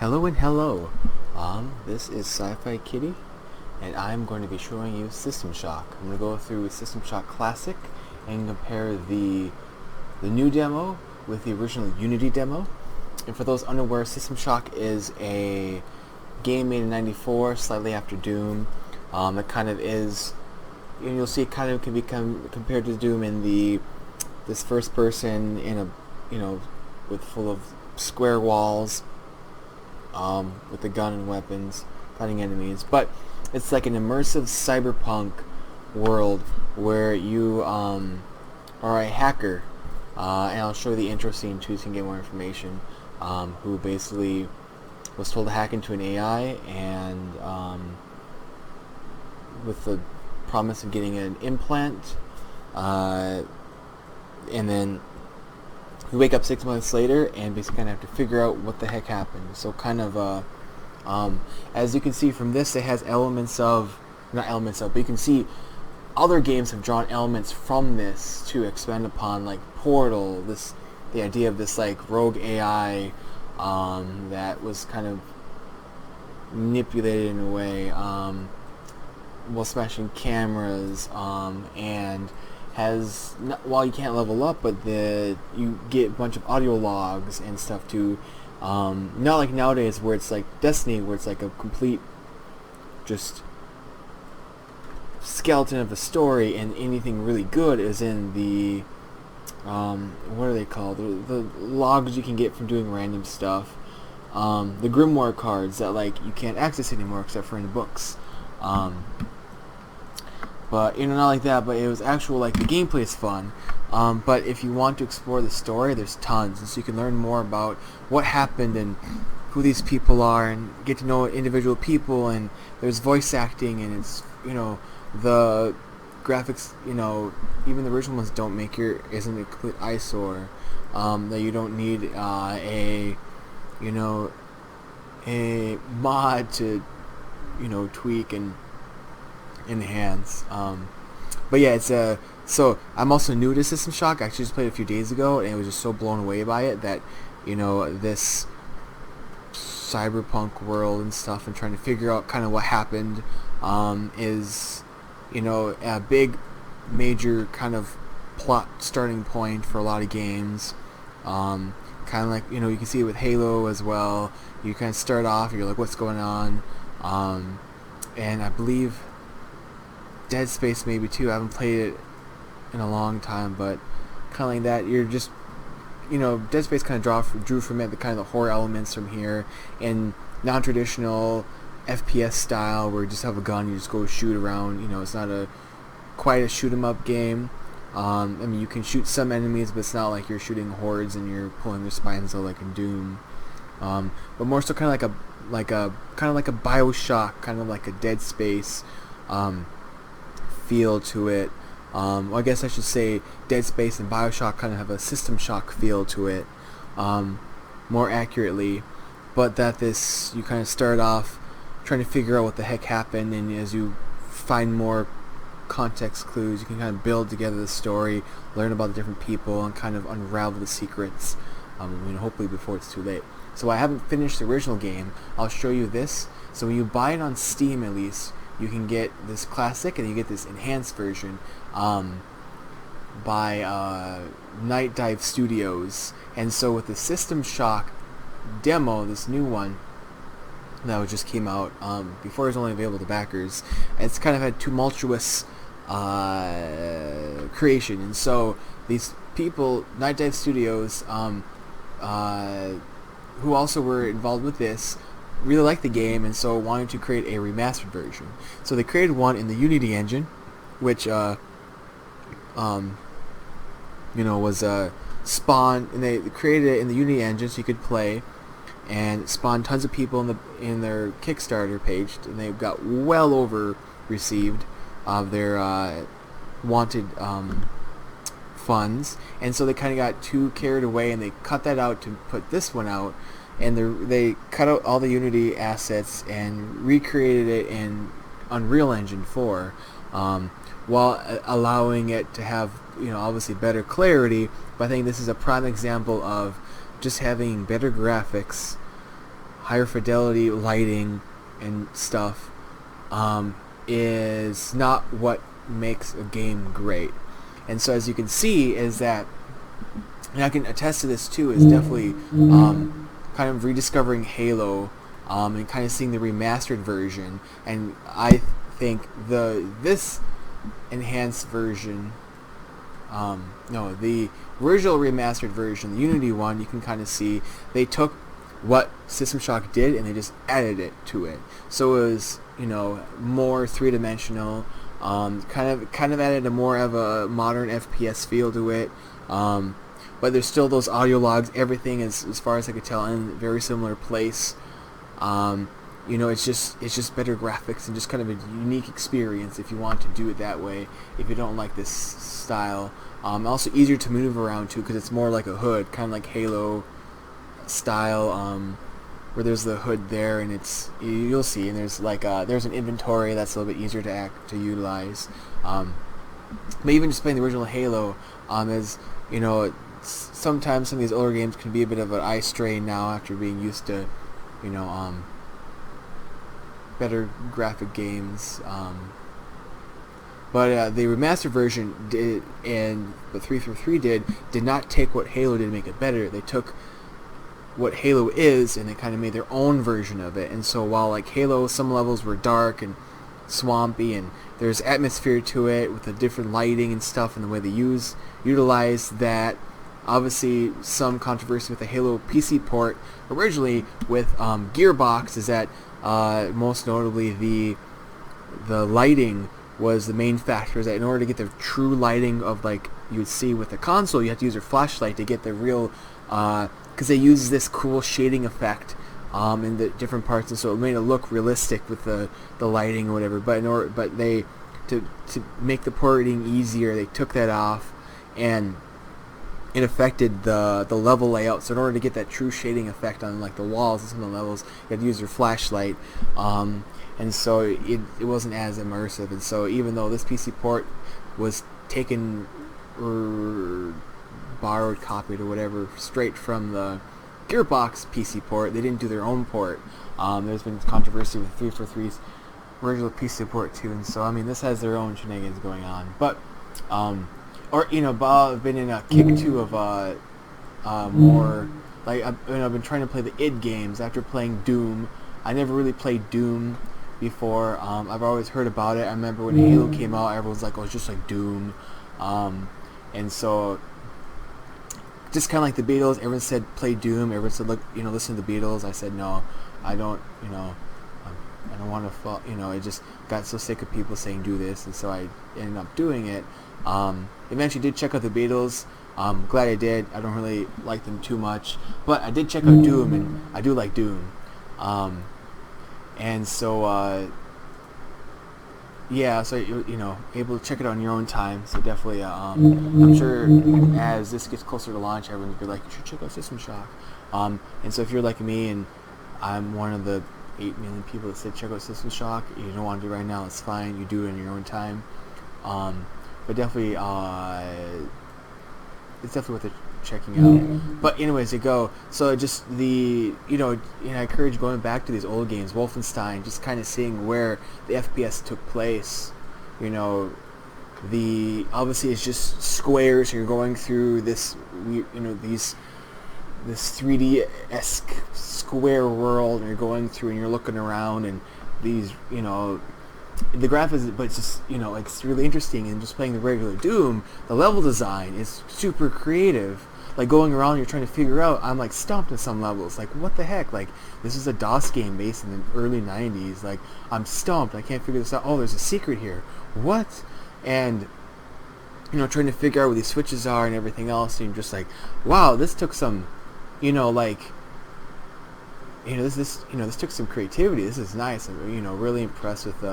Hello and hello. This is Sci-Fi Kitty, and I'm going to be showing you System Shock. I'm going to go through System Shock Classic and compare the new demo with the original Unity demo. And for those unaware, System Shock is a game made in '94, slightly after Doom. It kind of is, and you'll see it kind of can become compared to Doom in this first person in a with full of square walls. With the gun and weapons, fighting enemies. But it's like an immersive cyberpunk world where you are a hacker, and I'll show you the intro scene too so you can get more information, who basically was told to hack into an AI and with the promise of getting an implant, and then we wake up 6 months later and basically kind of have to figure out what the heck happened. So kind of, as you can see from this, it has elements of, not elements of, but you can see other games have drawn elements from this to expand upon, like Portal, the idea of this like rogue AI that was kind of manipulated in a way, while smashing cameras, and has, while you can't level up, but you get a bunch of audio logs and stuff too. Not like nowadays where it's like Destiny, where it's like a complete just skeleton of a story, and anything really good is in the what are they called? The logs you can get from doing random stuff. The Grimoire cards that like you can't access anymore except for in the books. But not like that, but it was actual, like, the gameplay is fun. But if you want to explore the story, there's tons, and so you can learn more about what happened and who these people are, and get to know individual people, and there's voice acting, and it's, the graphics, even the original ones don't make isn't a complete eyesore, that you don't need a mod to, tweak and enhance. But yeah, it's so I'm also new to System Shock. I actually just played it a few days ago, and I was just so blown away by it that this cyberpunk world and stuff, and trying to figure out kind of what happened is a big major kind of plot starting point for a lot of games. Kind of like you can see it with Halo as well. You kind of start off, you're like, what's going on? And I believe Dead Space maybe too. I haven't played it in a long time, but kind of like that. You're just, Dead Space kind of drew from it the kind of the horror elements from here, and non-traditional FPS style where you just have a gun, you just go shoot around. It's not quite a shoot 'em up game. I mean, you can shoot some enemies, but it's not like you're shooting hordes and you're pulling their spines out like in Doom. But more so kind of like a BioShock, kind of like a Dead Space feel to it. Well, I guess I should say Dead Space and BioShock kind of have a System Shock feel to it, more accurately. But that you kind of start off trying to figure out what the heck happened, and as you find more context clues, you can kind of build together the story, learn about the different people, and kind of unravel the secrets. Hopefully before it's too late. So I haven't finished the original game. I'll show you this. So when you buy it on Steam, at least, you can get this classic, and you get this enhanced version by Night Dive Studios. And so with the System Shock demo, this new one that just came out before it was only available to backers, it's kind of had tumultuous creation. And so these people, Night Dive Studios, who also were involved with this, really liked the game, and so wanted to create a remastered version. So they created one in the Unity engine, which was spawned, and they created it in the Unity engine so you could play, and spawned tons of people in their Kickstarter page, and they got well over received of their wanted funds, and so they kind of got too carried away, and they cut that out to put this one out. And they cut out all the Unity assets and recreated it in Unreal Engine 4, while allowing it to have, obviously better clarity. But I think this is a prime example of just having better graphics, higher fidelity lighting and stuff is not what makes a game great. And so as you can see is that, and I can attest to this too, is definitely kind of rediscovering Halo and kind of seeing the remastered version. And I think this enhanced version, no, the original remastered version, the Unity one, you can kind of see they took what System Shock did and they just added it to it. So it was, you know, more three-dimensional, kind of added a more of a modern FPS feel to it. But there's still those audio logs. Everything is, as far as I could tell, in a very similar place. You know, it's just better graphics and just kind of a unique experience if you want to do it that way. If you don't like this style, also easier to maneuver around too because it's more like a hood, kind of like Halo style, where there's the hood there, and you'll see, and there's like there's an inventory that's a little bit easier to utilize. But even just playing the original Halo, as you know, sometimes some of these older games can be a bit of an eye strain now after being used to, you know, better graphic games. But the remastered version did, and the 343 did not take what Halo did and make it better. They took what Halo is and they kind of made their own version of it. And so while like Halo, some levels were dark and swampy, and there's atmosphere to it with the different lighting and stuff and the way they utilize that. Obviously, some controversy with the Halo PC port originally with Gearbox is that most notably the lighting was the main factor. Is that in order to get the true lighting of like you would see with the console, you have to use your flashlight to get the real, because they use this cool shading effect in the different parts, and so it made it look realistic with the lighting or whatever. But they to make the porting easier, they took that off, and it affected the level layout. So in order to get that true shading effect on like the walls and some of the levels, you had to use your flashlight, and so it wasn't as immersive. And so even though this PC port was taken or borrowed, copied, or whatever straight from the Gearbox PC port, they didn't do their own port. There's been controversy with 343's original PC port too, and so I mean this has their own shenanigans going on. But or you know, I've been in a kick too of more like I've been trying to play the id games after playing Doom. I never really played Doom before. I've always heard about it. I remember when Halo came out, everyone was like, "Oh, it's just like Doom," and so just kind of like the Beatles. Everyone said play Doom. Everyone said, look, you know, listen to the Beatles. I said no, I don't. You know, I don't want to. You know, I just got so sick of people saying do this, and so I ended up doing it. Eventually did check out the Beatles. Glad I did. I don't really like them too much, but I did check out Doom, and I do like Doom. And so yeah, so you know, able to check it out on your own time. So definitely, I'm sure as this gets closer to launch, everyone's gonna be like, you should check out System Shock. And so if you're like me, and I'm one of the 8 million people that said check out System Shock, you don't want to do it right now, it's fine. You do it in your own time. But definitely, it's definitely worth it checking out. But anyways, so just the, you know, I encourage going back to these old games, Wolfenstein, just kind of seeing where the FPS took place. You know, obviously it's just squares. You're going through this, you know, this 3D-esque square world, and you're going through and you're looking around, and these, you know, the graphics, but it's just, you know, it's really interesting. And just playing the regular Doom, the level design is super creative. Like going around, you're trying to figure out. I'm like stumped in some levels. Like what the heck? Like this is a DOS game based in the early '90s. Like I'm stumped. I can't figure this out. Oh, there's a secret here. What? And you know, trying to figure out where these switches are and everything else. And you're just like, wow, this took some, you know, like. You know, this took some creativity. This is nice. I'm, you know, really impressed with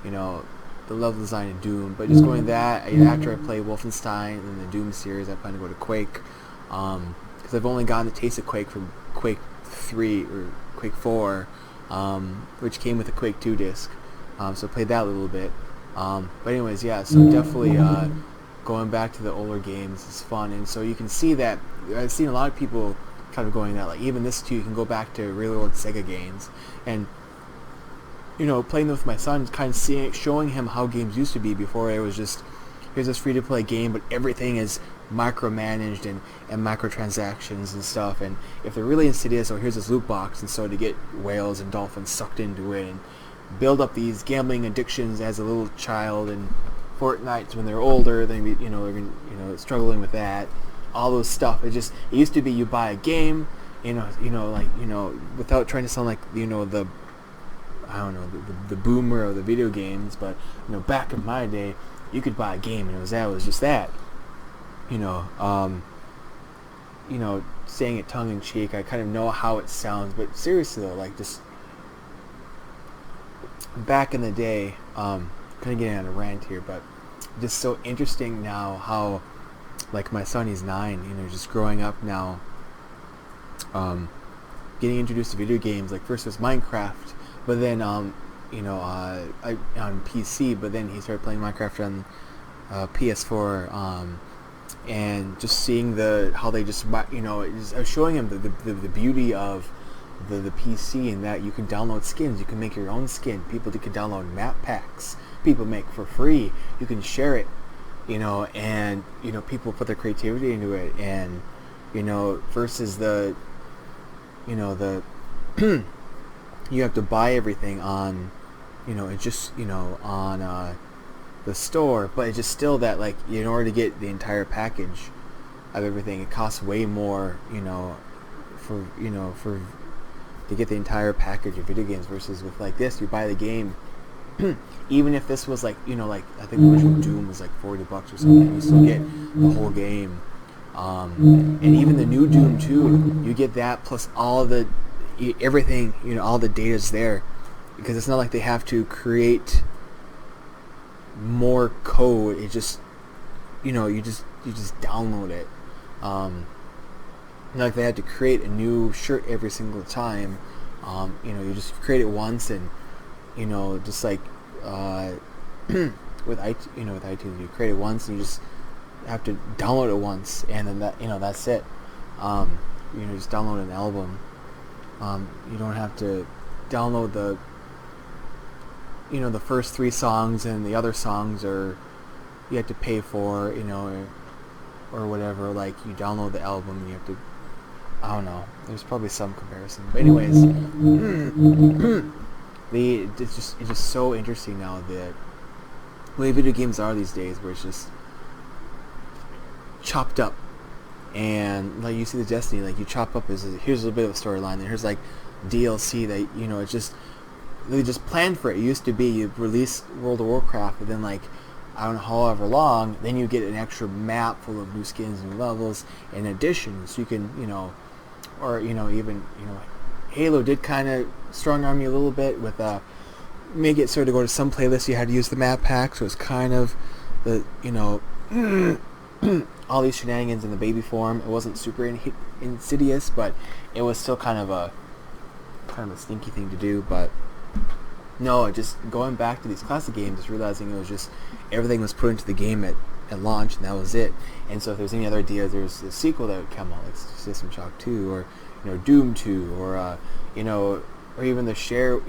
you know, the level design in Doom. But just going that, after I play Wolfenstein and the Doom series, I plan to go to Quake, because I've only gotten the taste of Quake from Quake 3 or Quake 4, which came with a Quake 2 disc. So I played that a little bit. But anyways, yeah. So definitely going back to the older games is fun, and so you can see that I've seen a lot of people kind of going that, like, even this too, you can go back to really old Sega games, and playing with my son, kind of showing him how games used to be before it was just, here's this free-to-play game, but everything is micromanaged and microtransactions and stuff, and if they're really insidious, oh, here's this loot box, and so to get whales and dolphins sucked into it, and build up these gambling addictions as a little child, and Fortnite when they're older, then struggling with that, all those stuff. It used to be you buy a game, without trying to sound like the the boomer of the video games, but back in my day, you could buy a game and it was just that. Saying it tongue in cheek, I kind of know how it sounds, but seriously though, like, just back in the day, kind of getting on a rant here, but just so interesting now how, like, my son, he's 9, just growing up now, getting introduced to video games. Like, first it was Minecraft, but then on PC, but then he started playing Minecraft on PS4, and just seeing how they just, I was showing him the beauty of the PC, and that you can download skins, you can make your own skin, people can download map packs, people make for free, you can share it, and people put their creativity into it, and versus the you have to buy everything on on the store, but it's just still that, like, in order to get the entire package of everything, it costs way more for to get the entire package of video games, versus with, like, this, you buy the game. Even if this was like I think the original Doom was like $40 or something, you still get the whole game, and even the new Doom too, you get that plus all the everything, all the data's there, because it's not like they have to create more code. It just you just download it, like they had to create a new shirt every single time. You just create it once, and just like with iTunes, you create it once and you just have to download it once, and then that's it. Just download an album. You don't have to download the first 3 songs, and the other songs are you have to pay for, or whatever. Like, you download the album and you have to, I don't know, there's probably some comparison, but anyways, it's just so interesting now the way video games are these days, where it's just chopped up, and like you see the Destiny, like, you chop up here's a little bit of a storyline, and here's like DLC that it's just, they just planned for it. It used to be you release World of Warcraft, and then, like, I don't know, however long, then you get an extra map full of new skins and levels in addition, so you can or even Halo did kind of strong arm you a little bit with make it sort of go to some playlists you had to use the map pack, so it's kind of the all these shenanigans in the baby form. It wasn't super insidious, but it was still kind of a sneaky thing to do. But no, just going back to these classic games, just realizing it was just everything was put into the game at launch, and that was it. And so if there's any other ideas, there's a sequel that would come out, like System Shock 2, or Doom 2, or or even the share,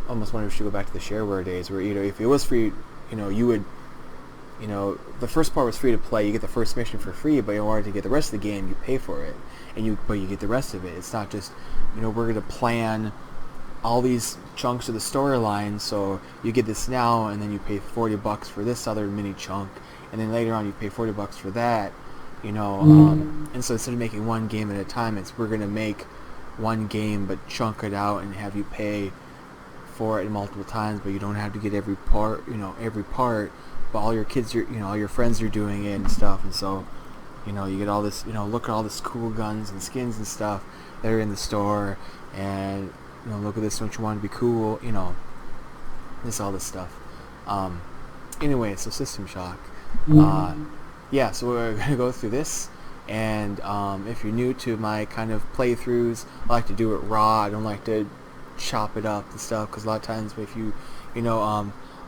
almost wonder if we should go back to the shareware days, where if it was free, you would, the first part was free to play, you get the first mission for free, but in order to get the rest of the game, you pay for it, but you get the rest of it. It's not just, we're going to plan all these chunks of the storyline, so you get this now, and then you pay $40 for this other mini chunk, and then later on you pay $40 for that, and so instead of making one game at a time, we're going to make one game but chunk it out and have you pay for it multiple times, but you don't have to get every part, but all your kids, all your friends are doing it and stuff, and so you get all this, look at all this cool guns and skins and stuff that are in the store, and look at this, don't you want to be cool, this, all this stuff. Anyway, so System Shock, yeah, so we're going to go through this, and if you're new to my kind of playthroughs, I like to do it raw. I don't like to chop it up and stuff, because a lot of times if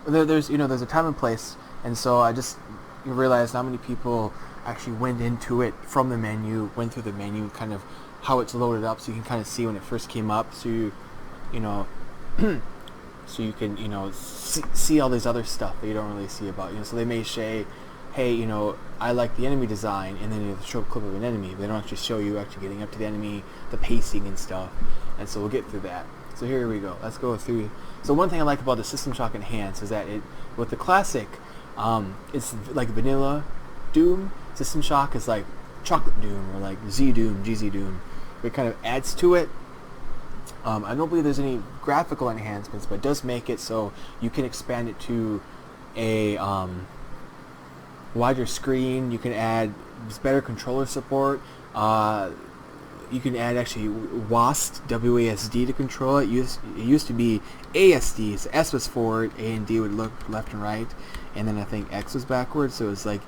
there's a time and place, and so I just realized how many people actually went into it from the menu, went through the menu, kind of how it's loaded up, so you can kind of see when it first came up, so you know, so you can, see all this other stuff that you don't really see about, so they may say, hey, I like the enemy design, and then you show a clip of an enemy, but they don't actually show you actually getting up to the enemy, the pacing and stuff, and so we'll get through that. So here we go. Let's go through. So one thing I like about the System Shock Enhanced is that with the classic, it's like vanilla Doom. System Shock is like Chocolate Doom or like Z Doom, GZ Doom. It kind of adds to it. I don't believe there's any graphical enhancements, but it does make it so you can expand it to a wider screen. You can add better controller support. You can add actually WASD to control it. It used to be ASD, so S was forward, A and D would look left and right, and then I think X was backwards, so it was like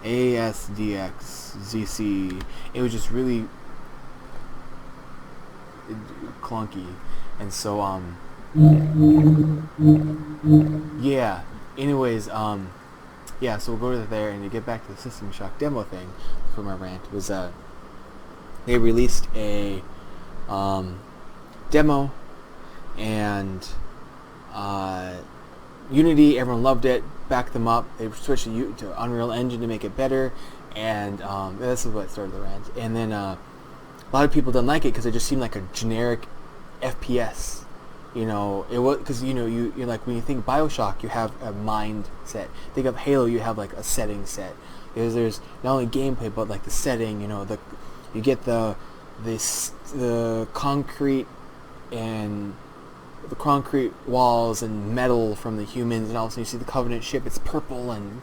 ASDX, ZC. It was just really clunky, and so yeah. Anyways, yeah. So we'll go to there, and to get back to the System Shock demo thing for my rant was they released a demo, and Unity, everyone loved it, backed them up. They switched to Unreal Engine to make it better, and this is what started the rant. And then a lot of people didn't like it because it just seemed like a generic FPS. It was because you're like, when you think BioShock, you have a mind set. Think of Halo, you have like a setting set. There's not only gameplay, but like the setting. You get the concrete and the concrete walls and metal from the humans, and also you see the Covenant ship. It's purple and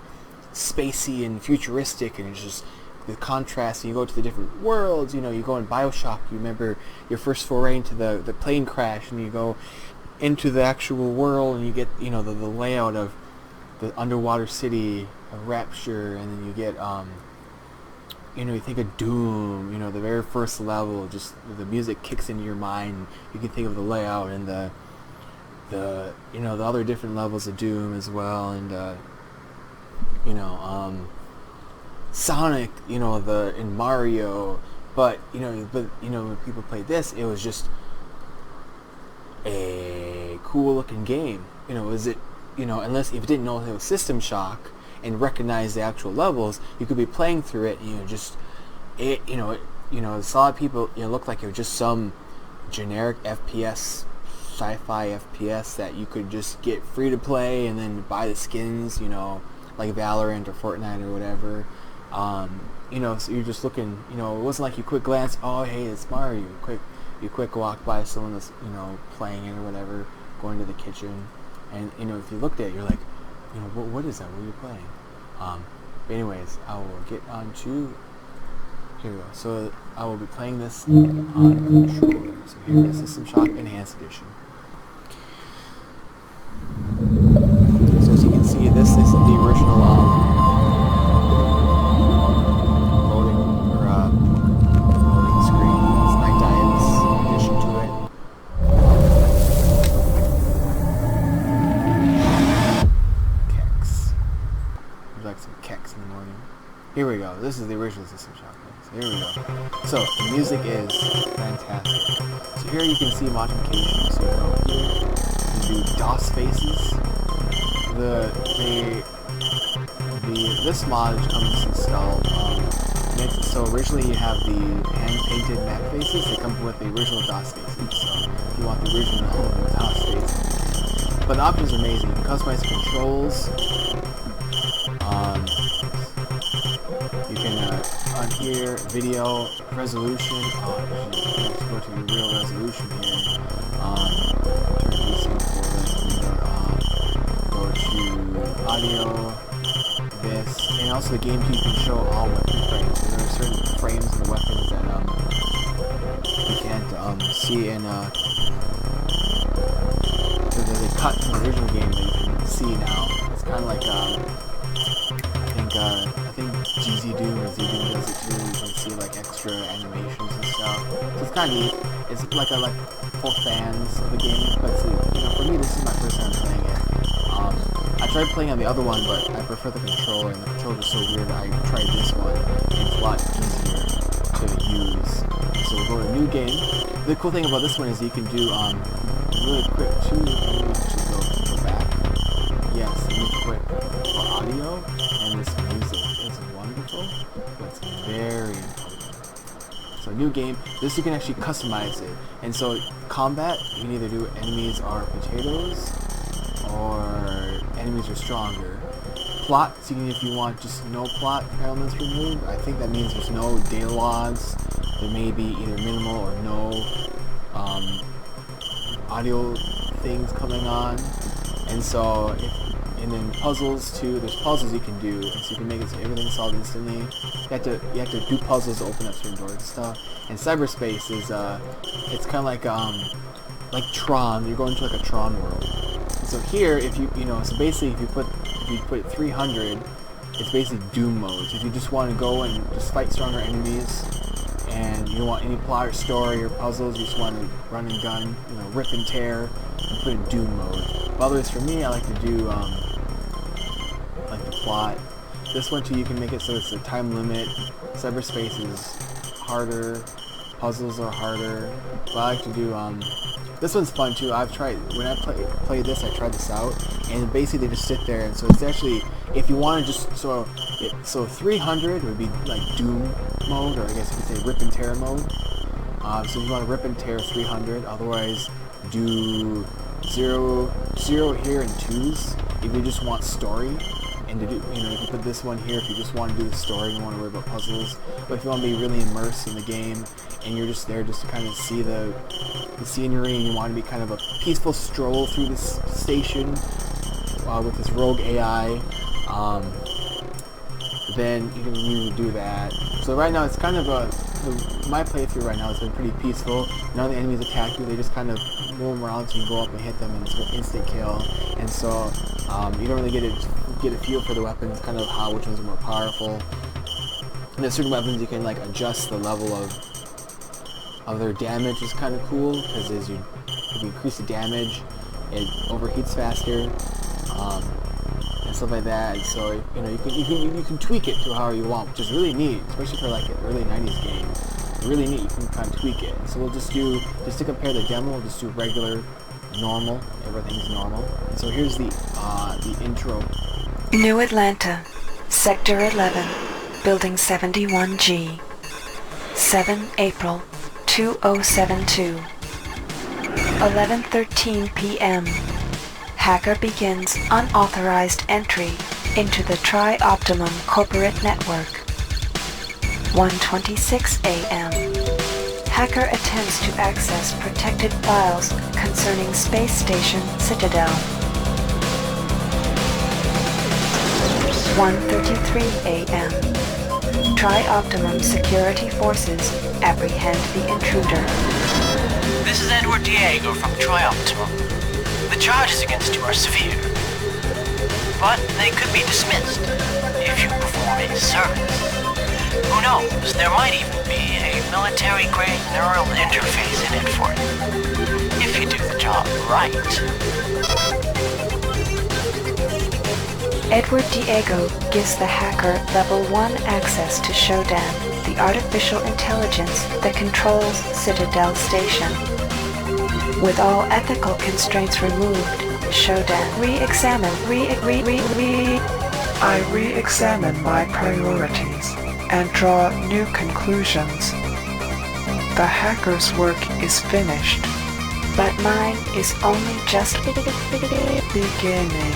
spacey and futuristic, and it's just the contrast. And you go to the different worlds. You go in BioShock. You remember your first foray into the plane crash, and you go into the actual world, and you get the layout of the underwater city of Rapture, and then you get you think of Doom, the very first level, just the music kicks into your mind. You can think of the layout and the other different levels of Doom as well, and Sonic, in Mario, but when people played this, it was just a cool looking game. Unless if you didn't know it was System Shock and recognize the actual levels, you could be playing through it, and a lot of people, looked like it was just some generic FPS, sci-fi FPS that you could just get free to play and then buy the skins, like Valorant or Fortnite or whatever. So you're just looking, it wasn't like you quick glance, oh hey, it's Mario, you quick walk by someone that's, playing it or whatever, going to the kitchen, and if you looked at it, you're like, what is that? What are you playing? But anyways, I will get on to, here we go. So I will be playing this on controller. So here is System Shock Enhanced Edition. So as you can see, this is the original loading screen. It's Night Dive's addition to it. Like some keks in the morning. Here we go. This is the original System Shock. So here we go. So the music is fantastic. So here you can see modifications. So here you do DOS faces. This mod comes installed. Makes it so originally you have the hand painted map faces. They come with the original DOS faces. So if you want the original DOS faces, but the options are amazing. You can customize the controls. You can on here video resolution. Let's go to the real resolution here. Turn PC go to audio. This, and also the game you can show all weapon frames. So there are certain frames of weapons that you can't see in so they cut from the original game that you can see now. It's kind of like I think GZ Doom or Z Doom does it too. You can see like extra animations and stuff. So it's kind of neat. It's like for fans of the game, but for me, this is my first time playing it. I tried playing on the other one, but I prefer the controller, and the controller was so weird that I tried this one, and it's a lot easier to use. So we'll go to new game. The cool thing about this one is you can do really quick too. Let me actually go back. Yes, really quick for audio, and this music is wonderful, but it's very important. So new game. This you can actually customize it, and so combat you can either do enemies are potatoes or enemies are stronger. Plot, so you can, if you want just no plot elements removed, I think that means there's no data logs. There may be either minimal or no audio things coming on, and so and then puzzles too. There's puzzles you can do, and so you can make it so everything's solved instantly. You have to do puzzles to open up certain doors and stuff. And cyberspace is it's kind of like Tron. You're going to like a Tron world. And so here, if so basically if you put 300, it's basically Doom mode. So if you just want to go and just fight stronger enemies, and you don't want any plot or story or puzzles, you just want to run and gun, rip and tear, and put in Doom mode. But otherwise, for me, I like to do like the plot. This one too, you can make it so it's a time limit. Cyberspace is harder. Puzzles are harder. But I like to do this one's fun too. I've tried when I played this. I tried this out, and basically they just sit there. And so it's actually, if you want to just so 300 would be like Doom mode, or I guess you could say rip and tear mode. So if you want to rip and tear 300, otherwise do 0 here and 2s if you just want story. And to do, you can put this one here if you just want to do the story, you don't want to worry about puzzles. But if you want to be really immersed in the game, and you're just there just to kind of see the scenery, and you want to be kind of a peaceful stroll through this station with this rogue AI, then you can do that. So right now it's kind of my playthrough right now has been pretty peaceful. None of the enemies attack you, they just kind of roam around, so you can go up and hit them and it's an instant kill. And so you don't really get a feel for the weapons, kind of which ones are more powerful. And there's certain weapons you can like adjust the level of their damage, which is kind of cool, because if you increase the damage, it overheats faster. And stuff like that. And so you can tweak it to however you want, which is really neat, especially for like an early 90s game. Really neat. You can kind of tweak it. And so we'll just to compare the demo, we'll just do regular, normal. Everything's normal. And so here's the intro. New Atlanta, Sector 11, Building 71G, 7 April 2072, 11:13 p.m. Hacker begins unauthorized entry into the Tri-Optimum corporate network. 1:26 a.m. Hacker attempts to access protected files concerning Space Station Citadel. 1:33 a.m. Tri-Optimum security forces apprehend the intruder. This is Edward Diego from Tri-Optimum. The charges against you are severe, but they could be dismissed if you perform a service. Who knows, there might even be a military-grade neural interface in it for you, if you do the job right. Edward Diego gives the hacker Level 1 access to Shodan, the artificial intelligence that controls Citadel Station. With all ethical constraints removed, Shodan I re-examine my priorities and draw new conclusions. The hacker's work is finished, but mine is only just beginning.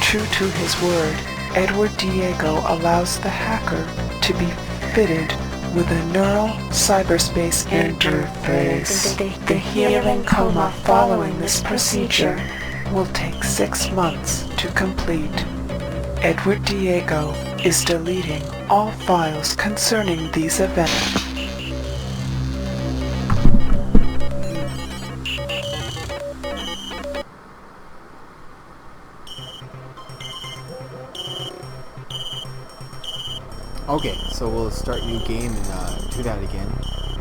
True to his word, Edward Diego allows the hacker to be fitted with a neural cyberspace interface. The healing coma following this procedure will take 6 months to complete. Edward Diego is deleting all files concerning these events. Okay, so we'll start new game and do that again.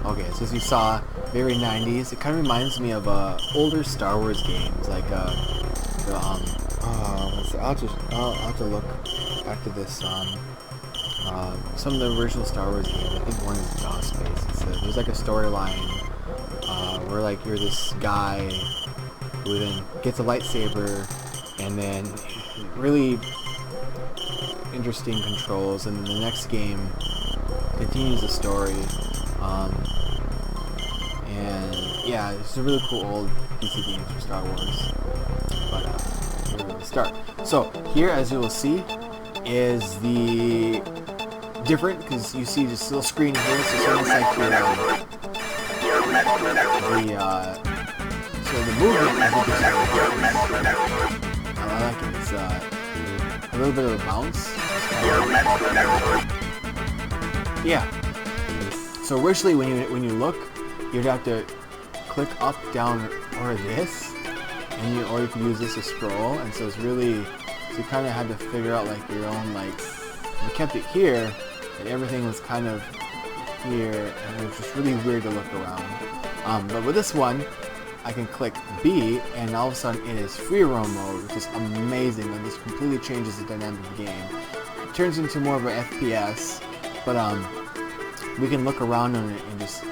Okay, so as you saw, very 90s. It kind of reminds me of older Star Wars games, like So I'll have to look back to this. Some of the original Star Wars games. I think one is DOS Space. There's like a storyline where like you're this guy who then gets a lightsaber, and then really interesting controls, and then the next game continues the story. And yeah, it's a really cool old PC games for Star Wars. But we're going to start. So here, as you will see, is the different, because you see this little screen here. So it's almost like the movement. I think I like it. It's a little bit of a bounce. Yeah. So originally, when you look, you'd have to click up, down, or this, and or you can use this to scroll. And so it's really, so you kind of had to figure out like your own, like, you kept it here, and everything was kind of here, and it was just really weird to look around. But with this one, I can click B, and all of a sudden it is free roam mode, which is amazing. And this completely changes the dynamic of the game. It turns into more of an FPS, but we can look around on it and just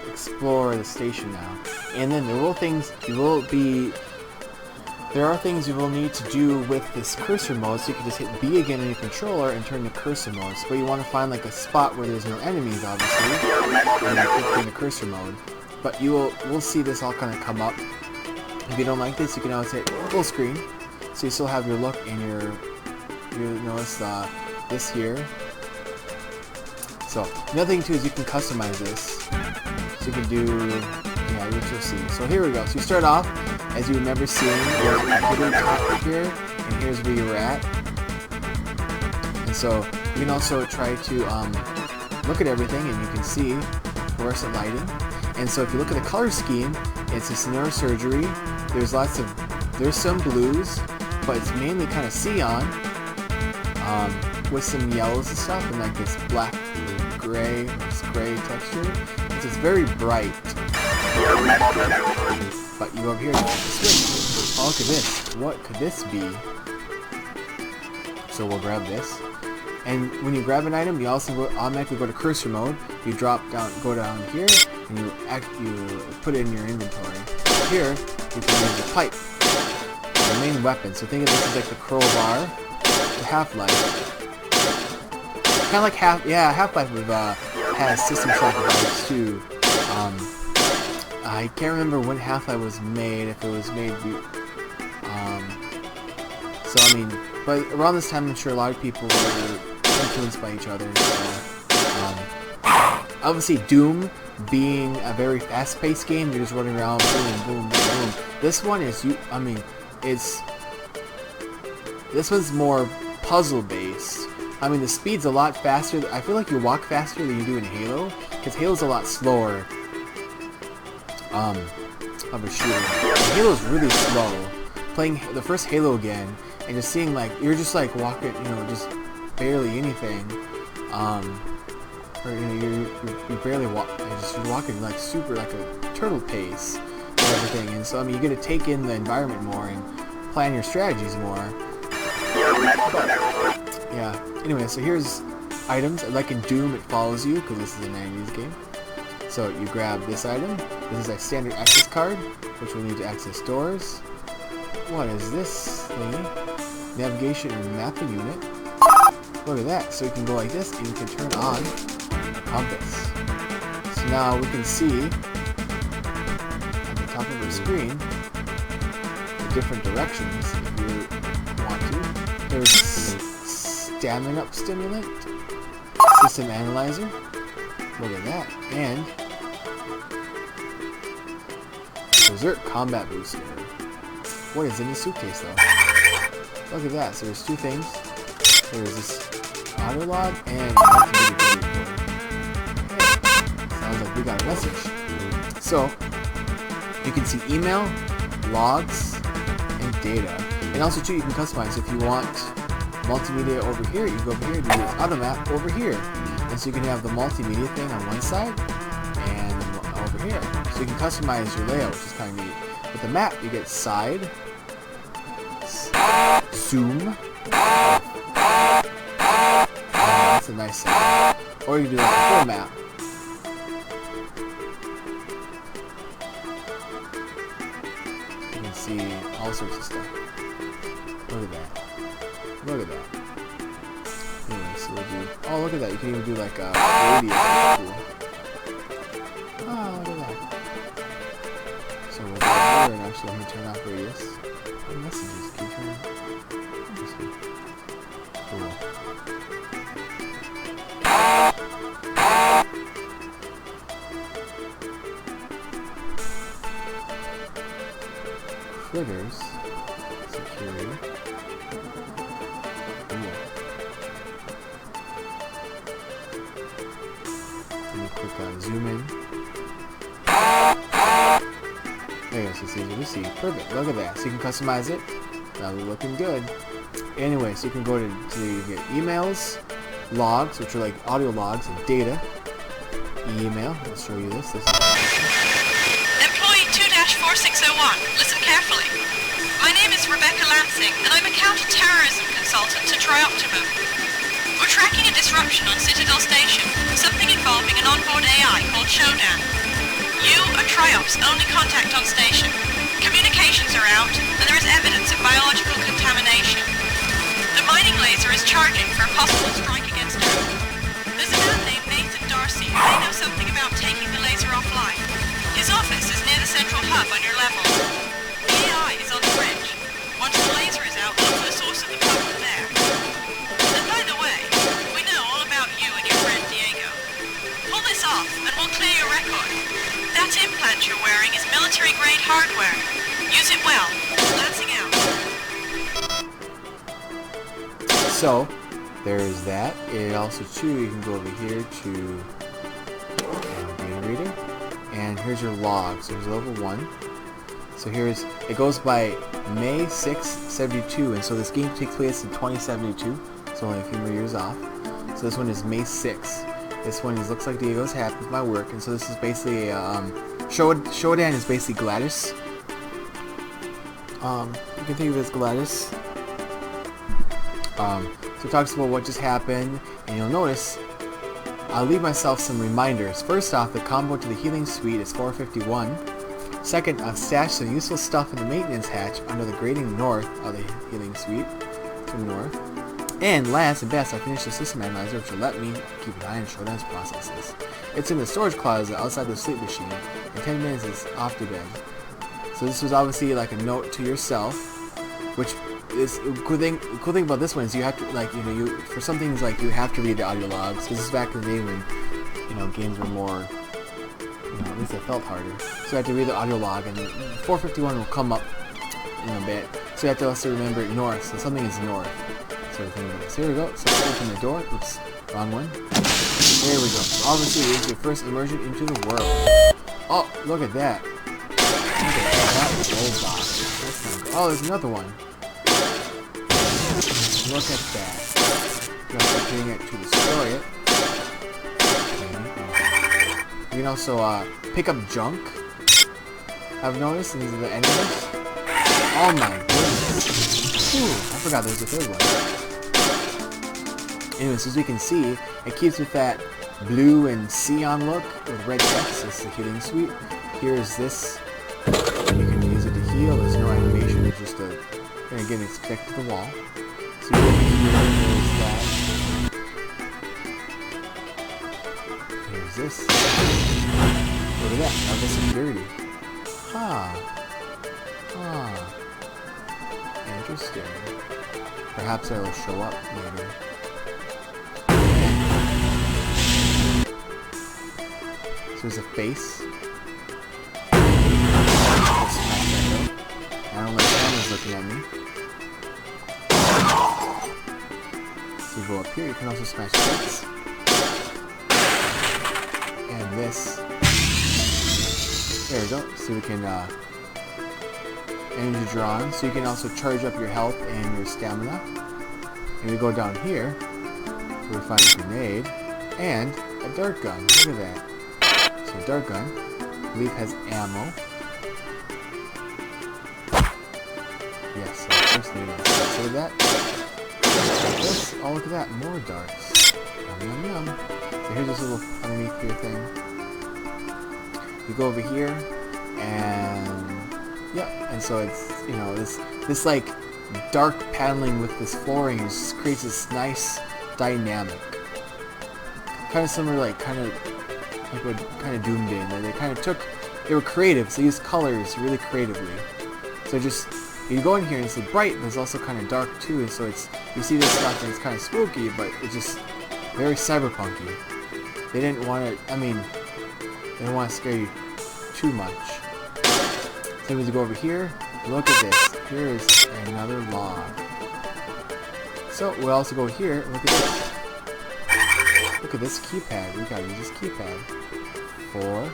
explore the station now. And then there are things you will need to do with this cursor mode, so you can just hit B again on your controller and turn to cursor mode. So you want to find like a spot where there's no enemies, obviously, and then click in the cursor mode. But we'll see this all kind of come up. If you don't like this, you can always hit full screen, so you still have your look and you notice this here. So another thing too is you can customize this. So you can do, yeah, which you'll see. So here we go. So you start off, as you remember seeing, there's a hidden top here, and here's where you were at. And so you can also try to look at everything, and you can see fluorescent lighting. And so if you look at the color scheme, it's this neurosurgery. There's some blues, but it's mainly kind of cyan, with some yellows and stuff, and like this black, gray texture. It's just very bright. But you over here, you have to switch. Oh, look at this. What could this be? So we'll grab this. And when you grab an item, you also automatically go to cursor mode. You go down here, and you put it in your inventory. Here, you can use the pipe, the main weapon. So think of this as like the crowbar, the Half-Life. Kind of like Half-Life has System Shock devices too. I can't remember when Half-Life was made, if it was made, so I mean, but around this time I'm sure a lot of people were influenced by each other, so, obviously Doom being a very fast-paced game, you're just running around, boom, boom, boom, boom. This one is, this one's more puzzle-based. I mean, the speed's a lot faster. I feel like you walk faster than you do in Halo, because Halo's a lot slower of a shooter. Halo's really slow. Playing the first Halo again, and just seeing like, you're just like walking, just barely anything. Or, you barely walk, you're walking like super, like a turtle pace and everything. And so, I mean, you're going to take in the environment more and plan your strategies more. But, yeah. Anyway, so here's items. Like in Doom, it follows you, because this is a 90s game. So you grab this item. This is a standard access card, which we'll need to access doors. What is this thingy? Navigation and mapping unit. Look at that. So you can go like this, and you can turn on a compass. So now we can see at the top of our screen the different directions if you want to. There's stamina up stimulant, system analyzer. Look at that, and Berserk combat booster. What is in the suitcase though? Look at that. So there's two things. There's this auto log and sounds like we got a message. So you can see email, logs, and data. And also too, you can customize if you want multimedia over here. You go over here and do this auto map over here. And so you can have the multimedia thing on one side and over here. So you can customize your layout, which is kind of neat. With the map, you get side, zoom. That's a nice sound. Or you can do like a full map. You can see all sorts of stuff. Look at that. Look at that. Anyway, so we'll do... Oh, look at that. You can even do like a radius. Cool. Oh, look at that. So we'll go here and actually let me turn off radius. Oh, messages keep turning. Interesting. Cool. Critters. Security. Cool. Let me quick zoom in. There you go, so it's easy to see. Perfect, look at that. So you can customize it. That'll be looking good. Anyway, so you can go to get emails, logs, which are like audio logs and data. Email, I'll show you this. This is Employee 2-4601, listen carefully. My name is Rebecca Lansing, and I'm a counter-terrorism consultant to Trioptimum. We're tracking a disruption on Citadel Station, something involving an onboard AI called Shodan. You are Triop's only contact on station. Communications are out, and there is evidence of biological contamination. The mining laser is charging for a possible strike against Earth. There's a man named Nathan Darcy who may know something about taking the laser offline. His office is near the central hub on your level. The AI is on the bridge. Once the laser is out, look for the source of the problem there. And by the way, we know all about you and your friend Diego. Pull this off, and we'll clear your record. That implant you're wearing is military-grade hardware. Use it well. Lansing out. So, there's that. It also, too, you can go over here to data reader. And here's your log. So here's level 1. So here's, it goes by May 6, 72. And so this game takes place in 2072. So only a few more years off. So this one is May 6. This one looks like Diego's happy with my work. And so this is basically a, Shodan is basically Gladys. You can think of it as Gladys. So it talks about what just happened, and you'll notice I'll leave myself some reminders. First off, the combo to the healing suite is 451. Second, I've stashed some useful stuff in the maintenance hatch under the grating north of the healing suite to the north. And last and best, I finished the system analyzer, which will let me keep an eye on Shodan's processes. It's in the storage closet outside the sleep machine. In 10 minutes, it's off to bed. So this was obviously like a note to yourself, which is cool thing about this one is you have to, like, you for some things, like, you have to read the audio logs, because this is back in the day when games were more, at least they felt harder. So you have to read the audio log, and 451 will come up in a bit. So you have to also remember north. So something is north. So think about this. Here we go. So let's open the door. Oops, wrong one. There we go. So obviously it is your first immersion into the world. Oh, look at that. Look at that robot. That's not good. Oh, there's another one. Look at that. Just doing it to destroy it. You can also pick up junk. I've noticed, and these are the enemies. Oh my goodness. Ooh, I forgot there's a third one. Anyways, as we can see, it keeps with that blue and cyan look with red text. This is the healing suite. Here's this. You can use it to heal. There's no animation. It's just a... And again, it's connected to the wall. So here's that. Here's this. Look at that. Now the security. Interesting. Perhaps I will show up later. So there's a face. I don't like cameras looking at me. So you go up here, you can also smash this. And this. There we go. So we can energy drawn. So you can also charge up your health and your stamina. And we go down here, we find a grenade and a dart gun. Look at that. So a dart gun, I believe, has ammo. Yes. First need to say that. Like this. Oh, look at that. More darts. Yum, yum, yum. So here's this little underneath here thing. You go over here, and yeah, and so it's, you know, this like dark paneling with this flooring just creates this nice dynamic. Kind of similar, like what kind of Doom did. They kind of they were creative, so they used colors really creatively. So just, you go in here and it's bright, but it's also kind of dark too, and so you see this stuff and it's kind of spooky, but it's just very cyberpunky. They didn't want to, they didn't want to scare you too much. So we go over here, look at this. Here is another log. So we also go here, look at this. Look at this keypad. We gotta use this keypad. 4,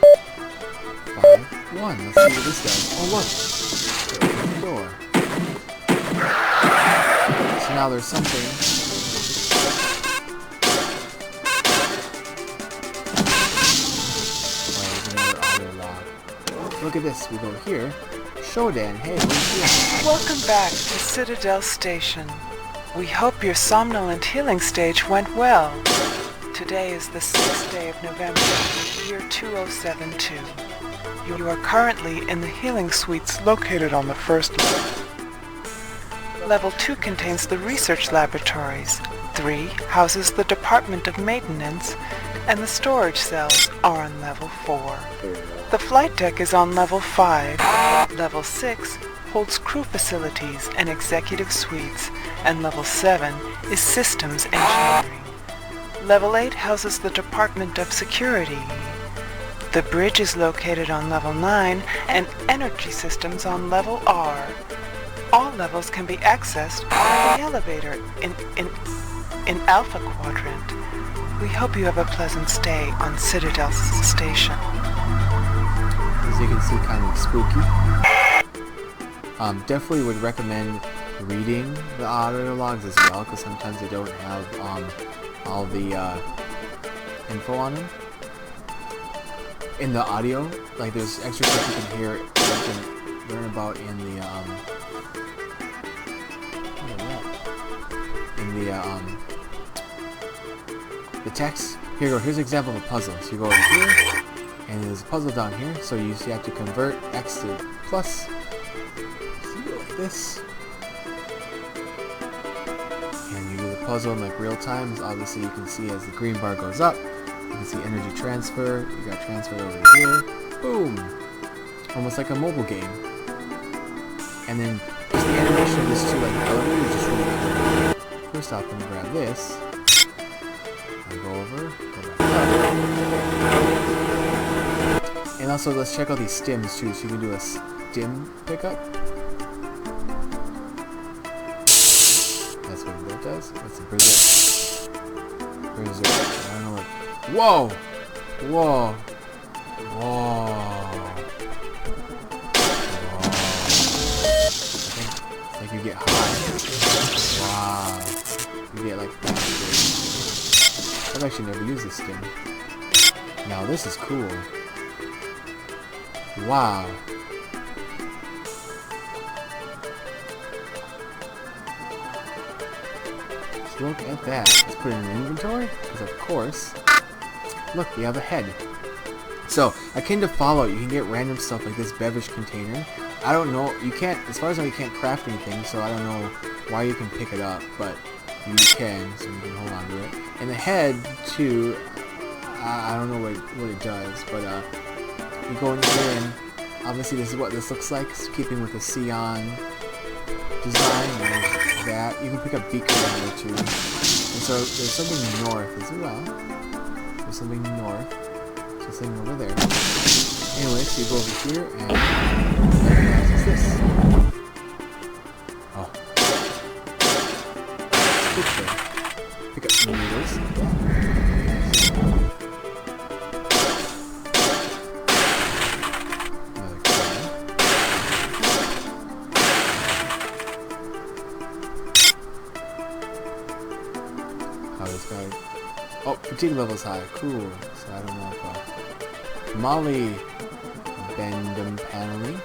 5, 1. Let's see what this does. Oh look! Open the door. So now there's something. Oh, there's another audio log. Look at this. We go here. Shodan, hey, what are you doing? Welcome back to Citadel Station. We hope your somnolent healing stage went well. Today is the 6th day of November, year 2072. You are currently in the healing suites located on the first level. Level 2 contains the research laboratories. 3 houses the Department of Maintenance, and the storage cells are on level 4. The flight deck is on level 5. Level 6 holds crew facilities and executive suites, and level 7 is systems engineering. Level 8 houses the Department of Security. The bridge is located on level 9 and energy systems on level R. All levels can be accessed by the elevator in Alpha Quadrant. We hope you have a pleasant stay on Citadel Station. As you can see, kind of spooky. Definitely would recommend reading the audio logs as well, because sometimes they don't have all the info on them. In the audio, like there's extra stuff you can hear, you can learn about in the text. Here you go. Here's an example of a puzzle. So you go over here, and there's a puzzle down here. So you have to convert X to plus. So you go like this. Puzzle in like real time. Obviously you can see as the green bar goes up, you can see energy transfer. You got transfer over here. Boom! Almost like a mobile game. And then just the animation of this too, like the elevator, is just really cool. First off, I'm gonna grab this. And go over, go back up. And also let's check out these stims too, so you can do a stim pickup. That's what it does. That's a Bridget. I don't know what. Whoa! Whoa! Whoa! It's like you get high. Wow. You get like fast. I've actually never used this skin. Now this is cool. Wow. Look at that. Let's put it in the inventory, because of course, look, we have a head. So, akin to Fallout, you can get random stuff like this beverage container. I don't know, you can't, as far as I know, you can't craft anything, so I don't know why you can pick it up, but you can, so you can hold on to it. And the head, too, I don't know what it does, but you go in here and obviously this is what this looks like. It's keeping with the Sion design. There's that. You can pick up beacon in there too. And so there's something north as well. There's something north. So something over there. Anyway, so you go over here and what's this? Oh. Good thing. Pick up some needles. Another can. How this guy? Oh, fatigue level's high. Cool. So I don't know if Molly Bendum paneling.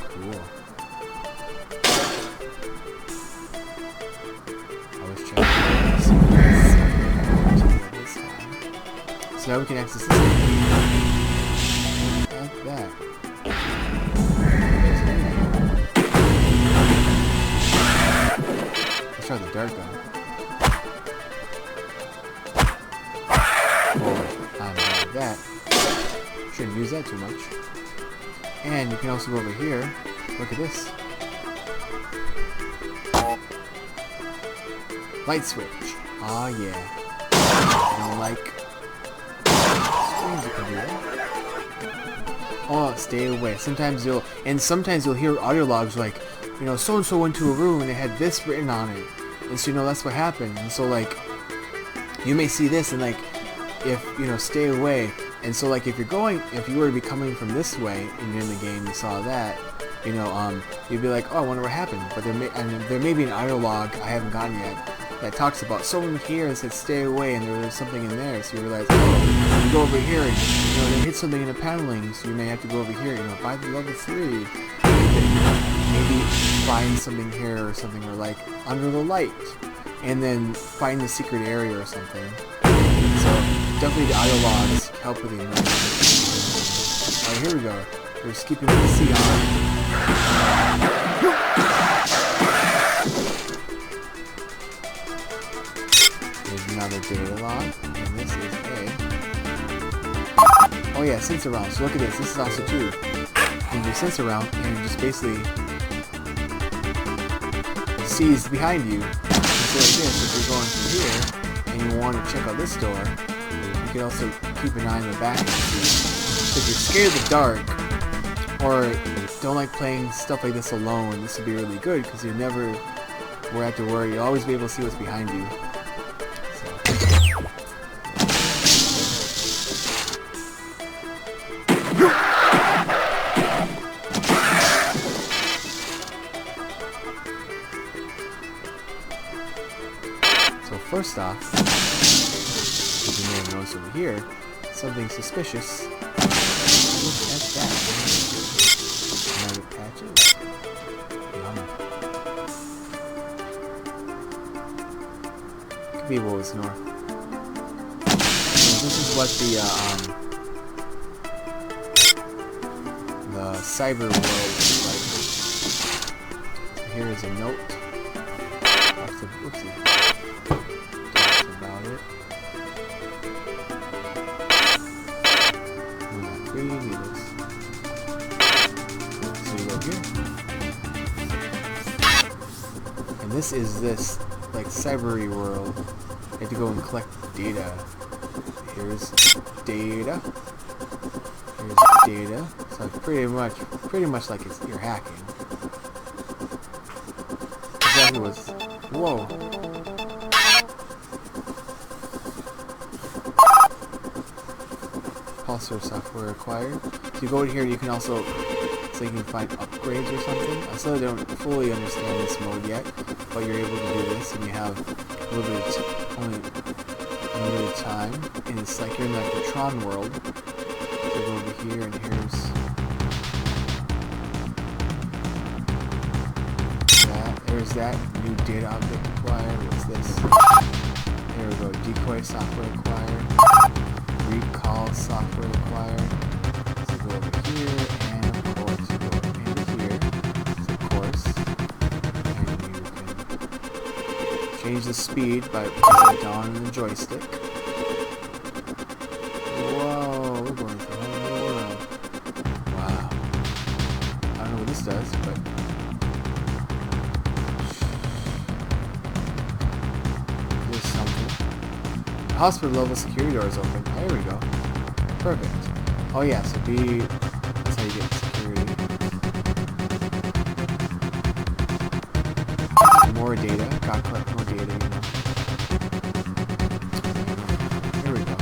Cool. So now we can access this. Like that. Let's try the dart gun. Oh, I'm bad at that. Shouldn't use that too much. And you can also go over here. Look at this. Light switch. Ah, yeah. And like screens, you can do that. Oh, stay away. Sometimes you'll hear audio logs like, you know, so and so went to a room and it had this written on it, and so you know that's what happened. And so like, you may see this and like, if you know, stay away. And so like, if you were to be coming from this way and you're in the game, you saw that, you know, you'd be like, oh, I wonder what happened. But there may be an audio log I haven't gotten yet that talks about someone here and said stay away, and there was something in there. So you realize, oh, you go over here and you know they hit something in the paneling, so you may have to go over here. You know, by the level 3, maybe find something here or something, or like under the light, and then find the secret area or something. So definitely the audio logs help with the immersion. Alright, here we go. We're just keeping the C on. There's another data log, and this is oh yeah, sensor round. So look at this. This is also 2. You can do sensor round, and just basically sees behind you. So like this, if you're going through here and you want to check out this door, you can also keep an eye on the back and see. If you're scared of the dark or don't like playing stuff like this alone, this would be really good because you never will have to worry. You'll always be able to see what's behind you. So first off, as you may have noticed over here, something suspicious. Look at that. Another patches. Yum. Could be what was north. This is what the cyber world is like. So here is a note. Whoopsie. That's about it. So you go here. And this is this, like, cybery world. You have to go and collect data. Here's data. Here's data. So it's pretty much like you're hacking. Exactly what's... Whoa. Pulsar software acquired. So you go in here, you can also, so you can find upgrades or something. I still don't fully understand this mode yet, but you're able to do this, and you have a little bit of only a limited time, and it's like you're in like the Tron world. So you go over here, and here's that. There's that new data object acquired. What's this? There we go. Decoy software acquired. Recall software acquired. So go over here, and of course you go into here. So of course, and you can change the speed by pressing down on the joystick. Whoa, we're going to a whole new world. Wow. I don't know what this does, but there's something. Hospital level security door is open. There we go. Perfect. Oh yeah, so that's how you get security. More data. Gotta collect more data, you know. Here we go.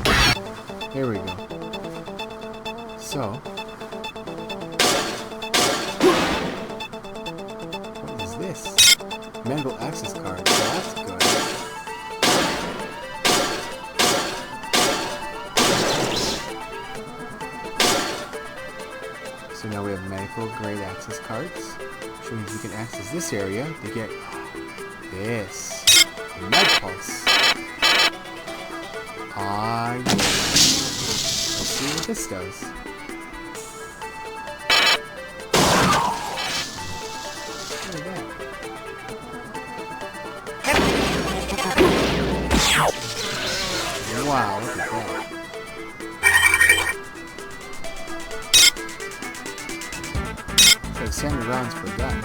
Oh. Here we go. So, this? Medical access card. So that's good. So now Now we have medical grade access cards, which means you can access this area to get this. The Med Pulse. Ah, yeah. Let's see what this does. Look at that. Wow, look at that. So 70 rounds per gun.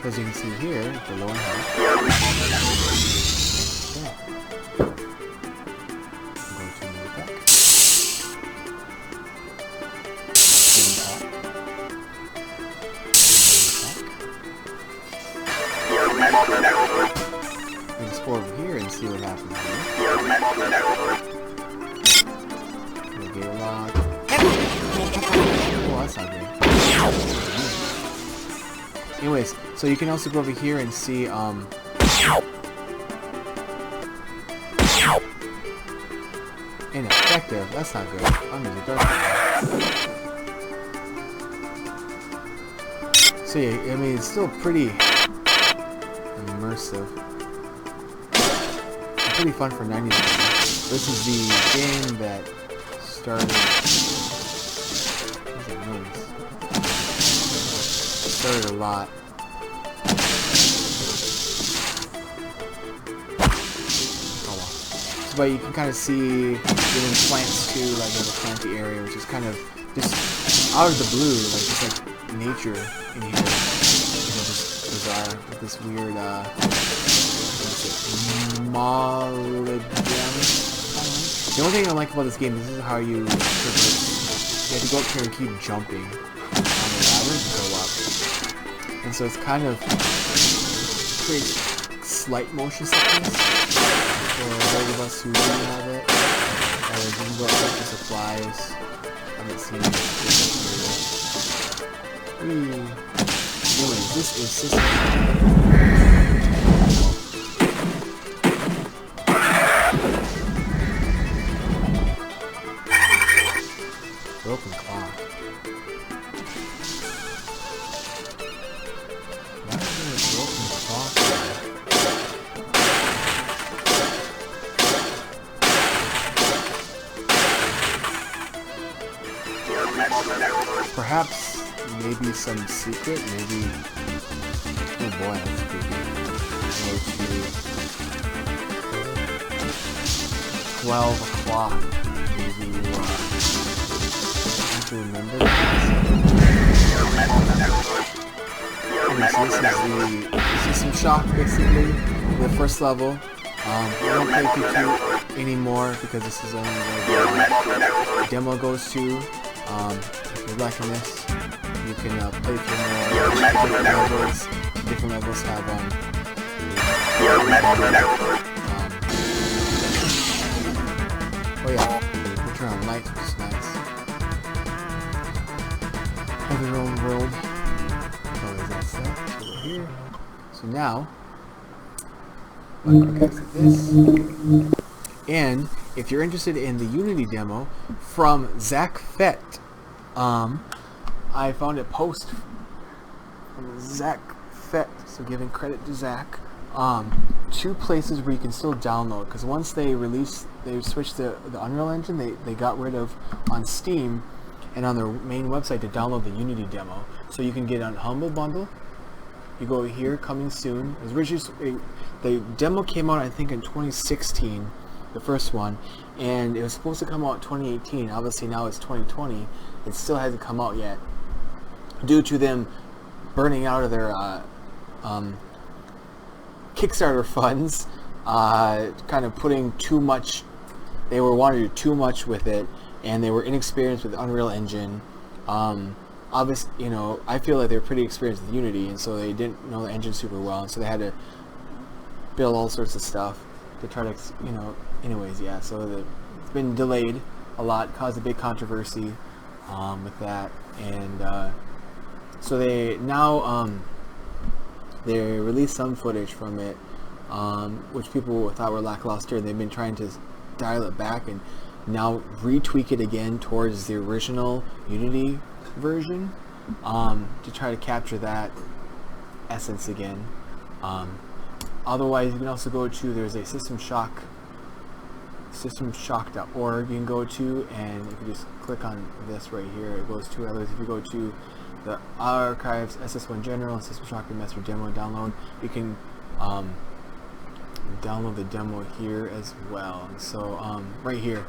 As you can see here, the lower half. Go to new pack. We can explore over here and see what happens here. We'll get a log. Oh, that's not good. Anyways, so you can also go over here and see, ineffective. That's not good. I'm using dark. So yeah, I mean, it's still pretty immersive. It's pretty fun for 90s. This is the game that started. What's that noise? Started a lot. But you can kind of see giving plants to like the planty area, which is kind of just out of the blue, like just like nature in here. You know, just bizarre with this weird The only thing I like about this game, this is how you traverse. You have to go up here and keep jumping on the ladder to go up, and so it's kind of creates slight motion sickness. For those of us who do have it, or you can go up for supplies. I haven't seen it. Anyways, this is system. Broken clock. Why is there a broken clock there? Perhaps, maybe some secret, maybe... Oh boy, that's creepy. Go to 12 o'clock. Maybe you have to remember that. Okay, so this is the System Shock, basically, the first level. I don't play PQ anymore because this is only where the demo goes to. If you're liking this, you can play through more different levels. Different levels have oh yeah, we turn on lights, which is nice. Have their own world. Always that's that. So we're here. So now, like this. And if you're interested in the Unity demo from Zach Fett, I found a post from Zach Fett, so giving credit to Zach, 2 places where you can still download, because once they switched the Unreal Engine, they got rid of on Steam and on their main website to download the Unity demo. So you can get on Humble Bundle. You go here, coming soon. It was originally, the demo came out I think in 2016, the first one, and it was supposed to come out in 2018. Obviously now it's 2020. It still hasn't come out yet, due to them burning out of their Kickstarter funds, kind of putting too much they were wanting to do too much with it, and they were inexperienced with Unreal Engine. Obviously, you know, I feel like they were pretty experienced with Unity, and so they didn't know the engine super well, and so they had to build all sorts of stuff to try to, you know, anyways, yeah, so it's been delayed a lot, caused a big controversy with that, and so they now they released some footage from it, which people thought were lackluster, and they've been trying to dial it back and now retweak it again towards the original Unity version, to try to capture that essence again. Otherwise, you can also go to, there's a systemshock.org you can go to, and if you just click on this right here, it goes to others. If you go to the archives, SS1 General, and System Shock Remastered Demo download, you can download the demo here as well. So right here,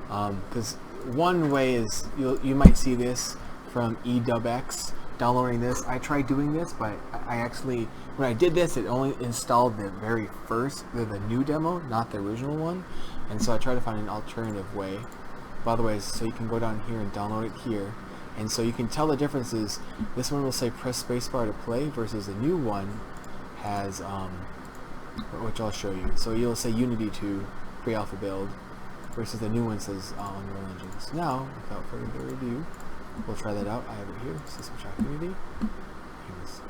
because one way is you might see this from eDubX downloading this. I tried doing this, but I actually, when I did this, it only installed the very first, the new demo, not the original one, and so I tried to find an alternative way. By the way, so you can go down here and download it here, and so you can tell the differences. This one will say press spacebar to play, versus the new one has, which I'll show you. So you'll say Unity 2 pre-alpha build, versus the new one says Unreal Engine. So now, without further ado, we'll try that out. I have it here, System Shock Unity.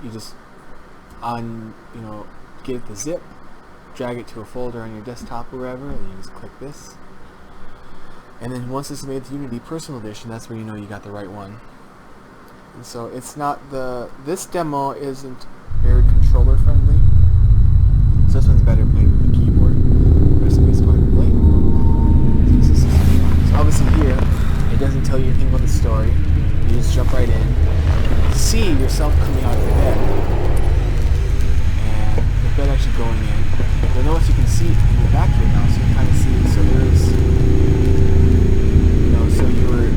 You just get the zip, drag it to a folder on your desktop or wherever, and you just click this. And then once it's made the Unity Personal Edition, that's where you know you got the right one. And so it's not this demo isn't very controller friendly. So this one's better played with the keyboard. Press spacebar to play. So obviously here, it doesn't tell you anything about the story. You just jump right in. You see yourself coming out of the bed. And the bed actually going in. You'll notice you can see in the back here now, so you can kind of see, so there's, so you were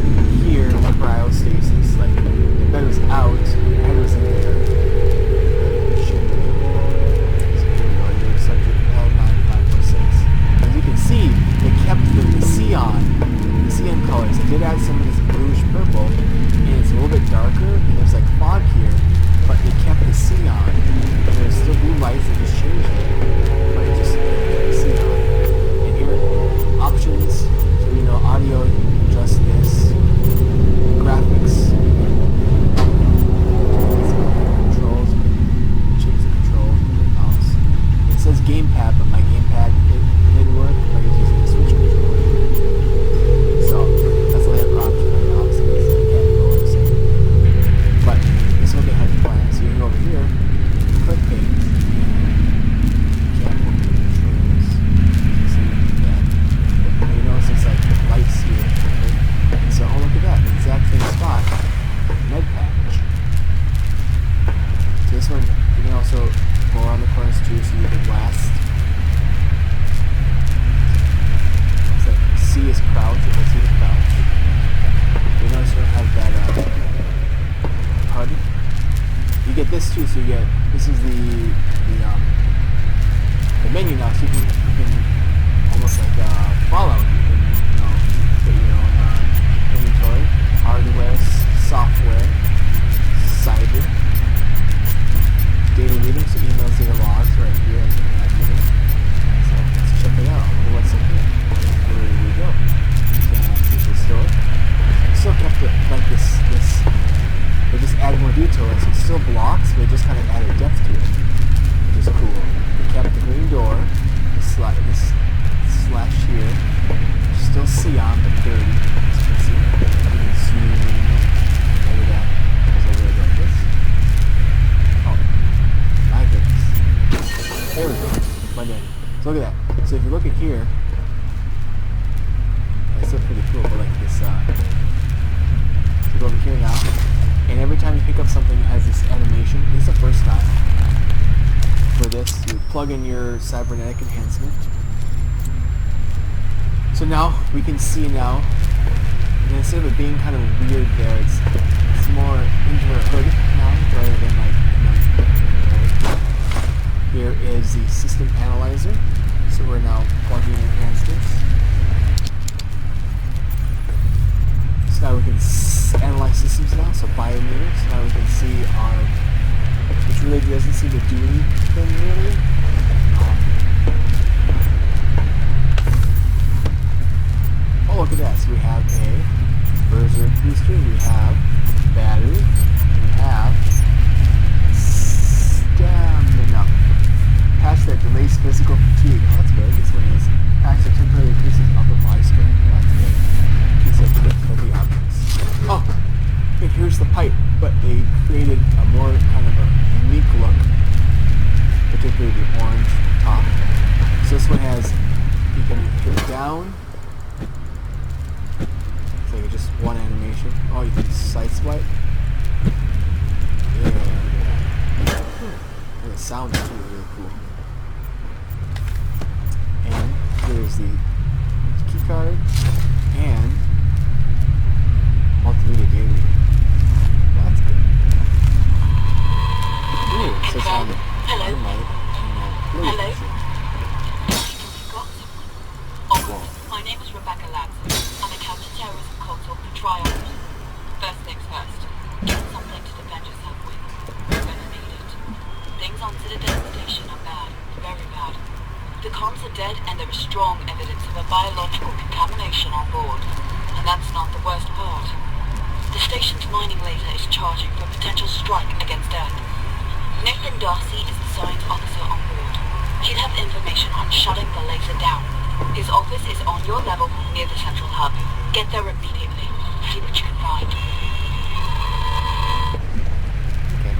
here in cryostasis, like the bed was out, your head was in there. So here we go, you're subject L9546. As you can see, they kept the cyan colors. They did add some of this bluish purple, and it's a little bit darker, and there's like fog here, but they kept the cyan. And there's still blue lights, they just changed it, but it just cyan. And here, options, so you know, audio, you can adjust this, graphics, controls, you can change the controls with the mouse. It says gamepad, but my gamepad, it didn't work, but it's using the Switch controller. So, that's the way I prompted my mouse, because I can't go over the same. But, this will get how to plan. So you can go over here, click things, and you can't open the controls. So you do that. And you notice it's like lights here. Okay? And so, oh look at that, the exact same spot, med patch. So this one, you can also go around the corners too, so you can blast. It's like C is crouch, it lets you to crouch. You notice you don't have that HUD. You get this too, so you get, this is the menu now, so you can almost like Fallout, you can get your own inventory, hardware, software, cyber, data reading, so emails, data logs right here. So let's check it out. I wonder what's in here. Where do we go? You can access the store. Still kept it like this. They just added more detail. So it's still blocks, but they just kind of added depth to it, which is cool. They kept the green door, this slash here, still cyan but dirty. As you can see, look at that. So we're like this. Oh, my goodness. There we go. My bad. So look at that. So if you look at here, it's still pretty cool, but like this, you go over here now, and every time you pick up something, it has this animation. This is the first time for this. You plug in your cybernetic enhancement. So now we can see now, and instead of it being kind of weird there, it's more into a hood now rather than like here is the system analyzer. So we're now plugging in enhancements. really doesn't seem to do anything really. Oh, look at that. So we have a Berserk booster, we have battery, we have stamina. Patch that delays physical fatigue. Oh, that's good. This one is patch that temporarily increases upper body strength. Oh, that's good. Keeps up to lift heavy objects. Oh, and here's the pipe, but they created a more kind of a unique look, particularly the orange top. So this one has, you can hit down. It's like just one animation. Oh, you can side swipe. Yeah. And the sound is really, really cool. And here's the key card and multimedia data reader. Well, that's good. Ooh, it says on Hello. Hello. Whoa. My name is Rebecca Lansing. I'm a counter-terrorism consul for Triumph. First things first, get something to defend yourself with. You're gonna need it. Things on Citadel Station are bad, very bad. The comms are dead and there is strong evidence of a biological contamination on board. And that's not the worst part. The station's mining laser is charging for a potential strike against Earth. Nathan Darcy is the science officer on board. He'd have information on shutting the laser down. His office is on your level near the central hub. Get there immediately. See what you can find. Okay.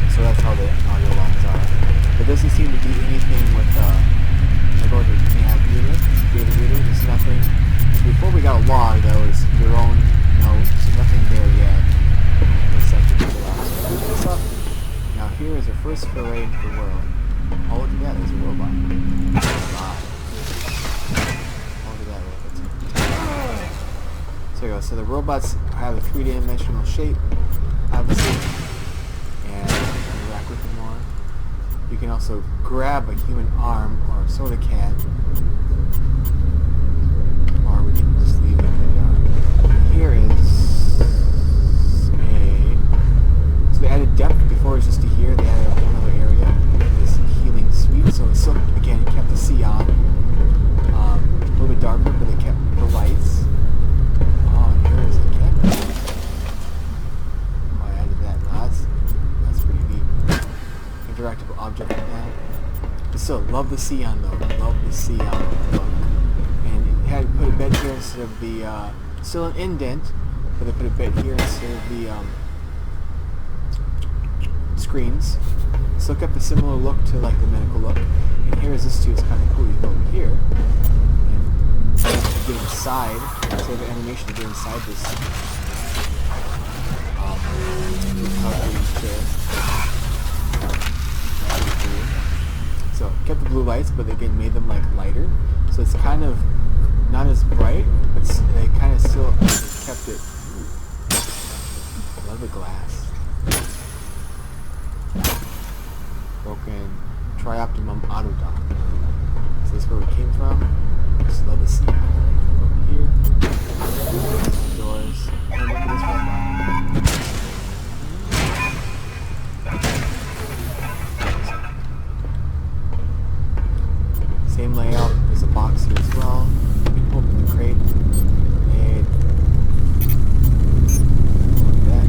So that's how the audio logs are. There doesn't seem to be anything with, I go to data reader, there's nothing. Before we got a log, that was your own notes, nothing there yet. Looks like the data log. So boot this up. Now here is our first foray into the world. Oh, look at that, there's a robot. Wow. Oh, look at that robot. So there you go. So the robots have a 3D-dimensional shape, obviously, and interact with them more. You can also grab a human arm, or sort of can, or we can just leave it there. Here is so they added depth. Before it was just to here, they added a whole other area, this healing suite. So it's still, again, kept the sea on, a little bit darker, but they kept the lights. Oh, and here is the camera. Oh, I added that. Now that's pretty neat. Interactive object like that. But still, love the Xeon though. Love the Xeon look. And it had put a bed here instead of the, still an indent, but they put a bed here instead of the, screens. So kept a similar look to like the medical look. And here is this too, is kind of cool. You go over here, and get inside, instead of animation, get inside this, recovery chair. So kept the blue lights, but again made them like lighter, so it's kind of not as bright, but they kind of still kept it. Ooh. Love the glass. Broken Trioptimum Autodock. So this is where we came from. Just love the sea. Over here. Doors. And look at this robot. Same layout, there's a box here as well. You can open the crate. And look at that.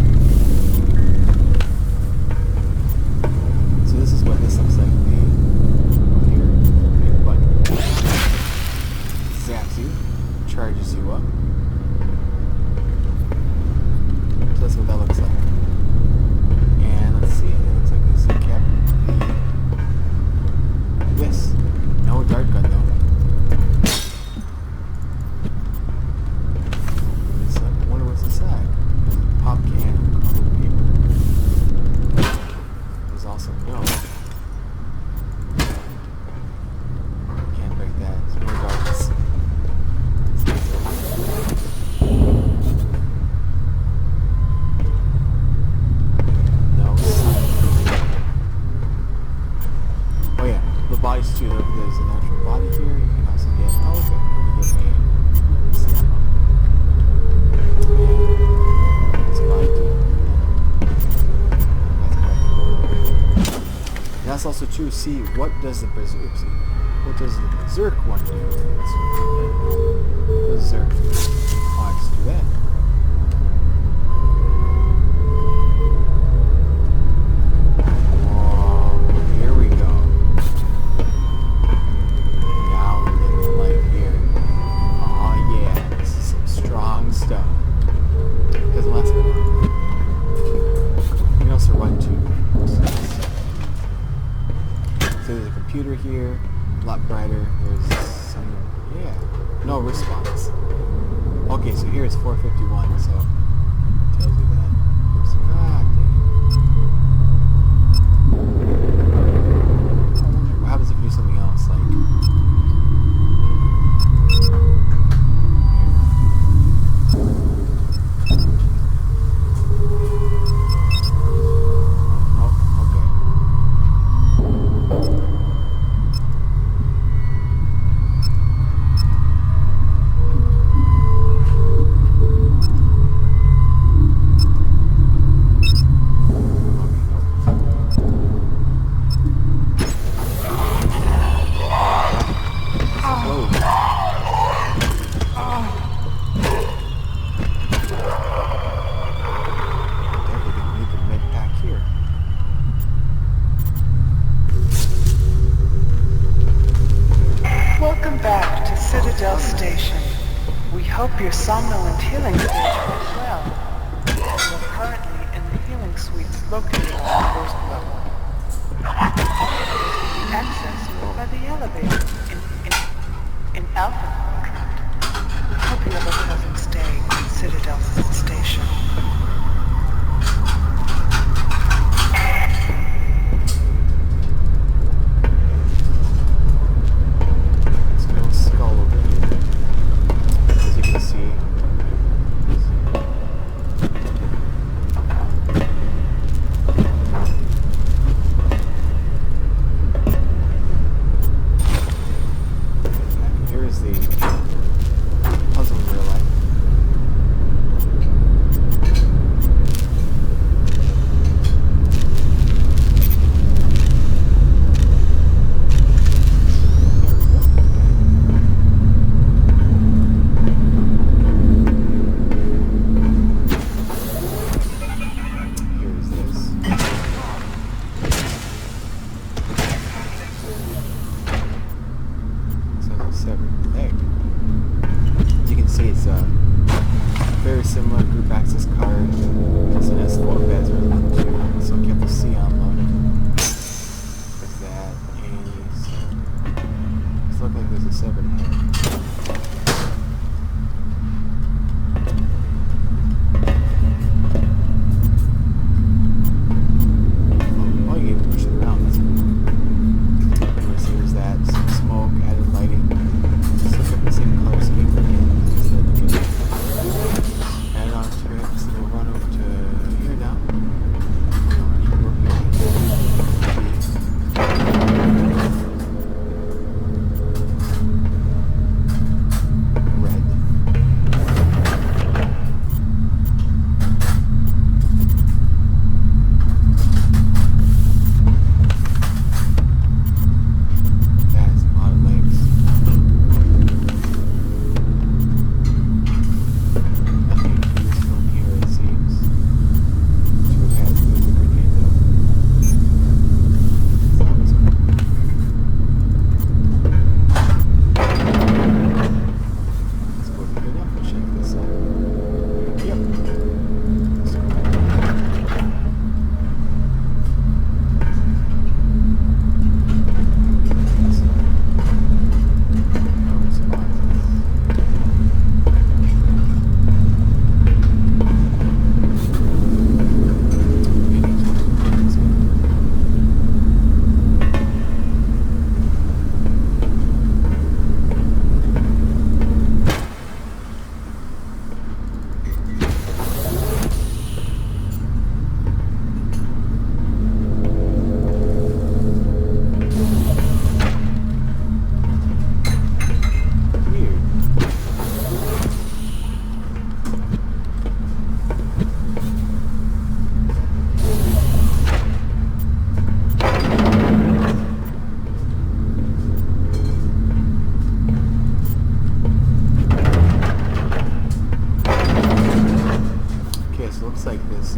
So this is what this looks like. Here, big button. Zaps you. let's also too see what does the berserk one do? Berserk. Oh, I just do that. Here, a lot brighter. There's some, no response. Okay, so here it's 451, so it tells you that. Oops, what happens if you do something else, like... Station. We hope your somnolent healing stage went well. You are currently in the healing suites located on the first level. Access by the elevator in Alpha Quadrant. Hope you have a pleasant stay in Citadel Station. Okay, so it looks like this,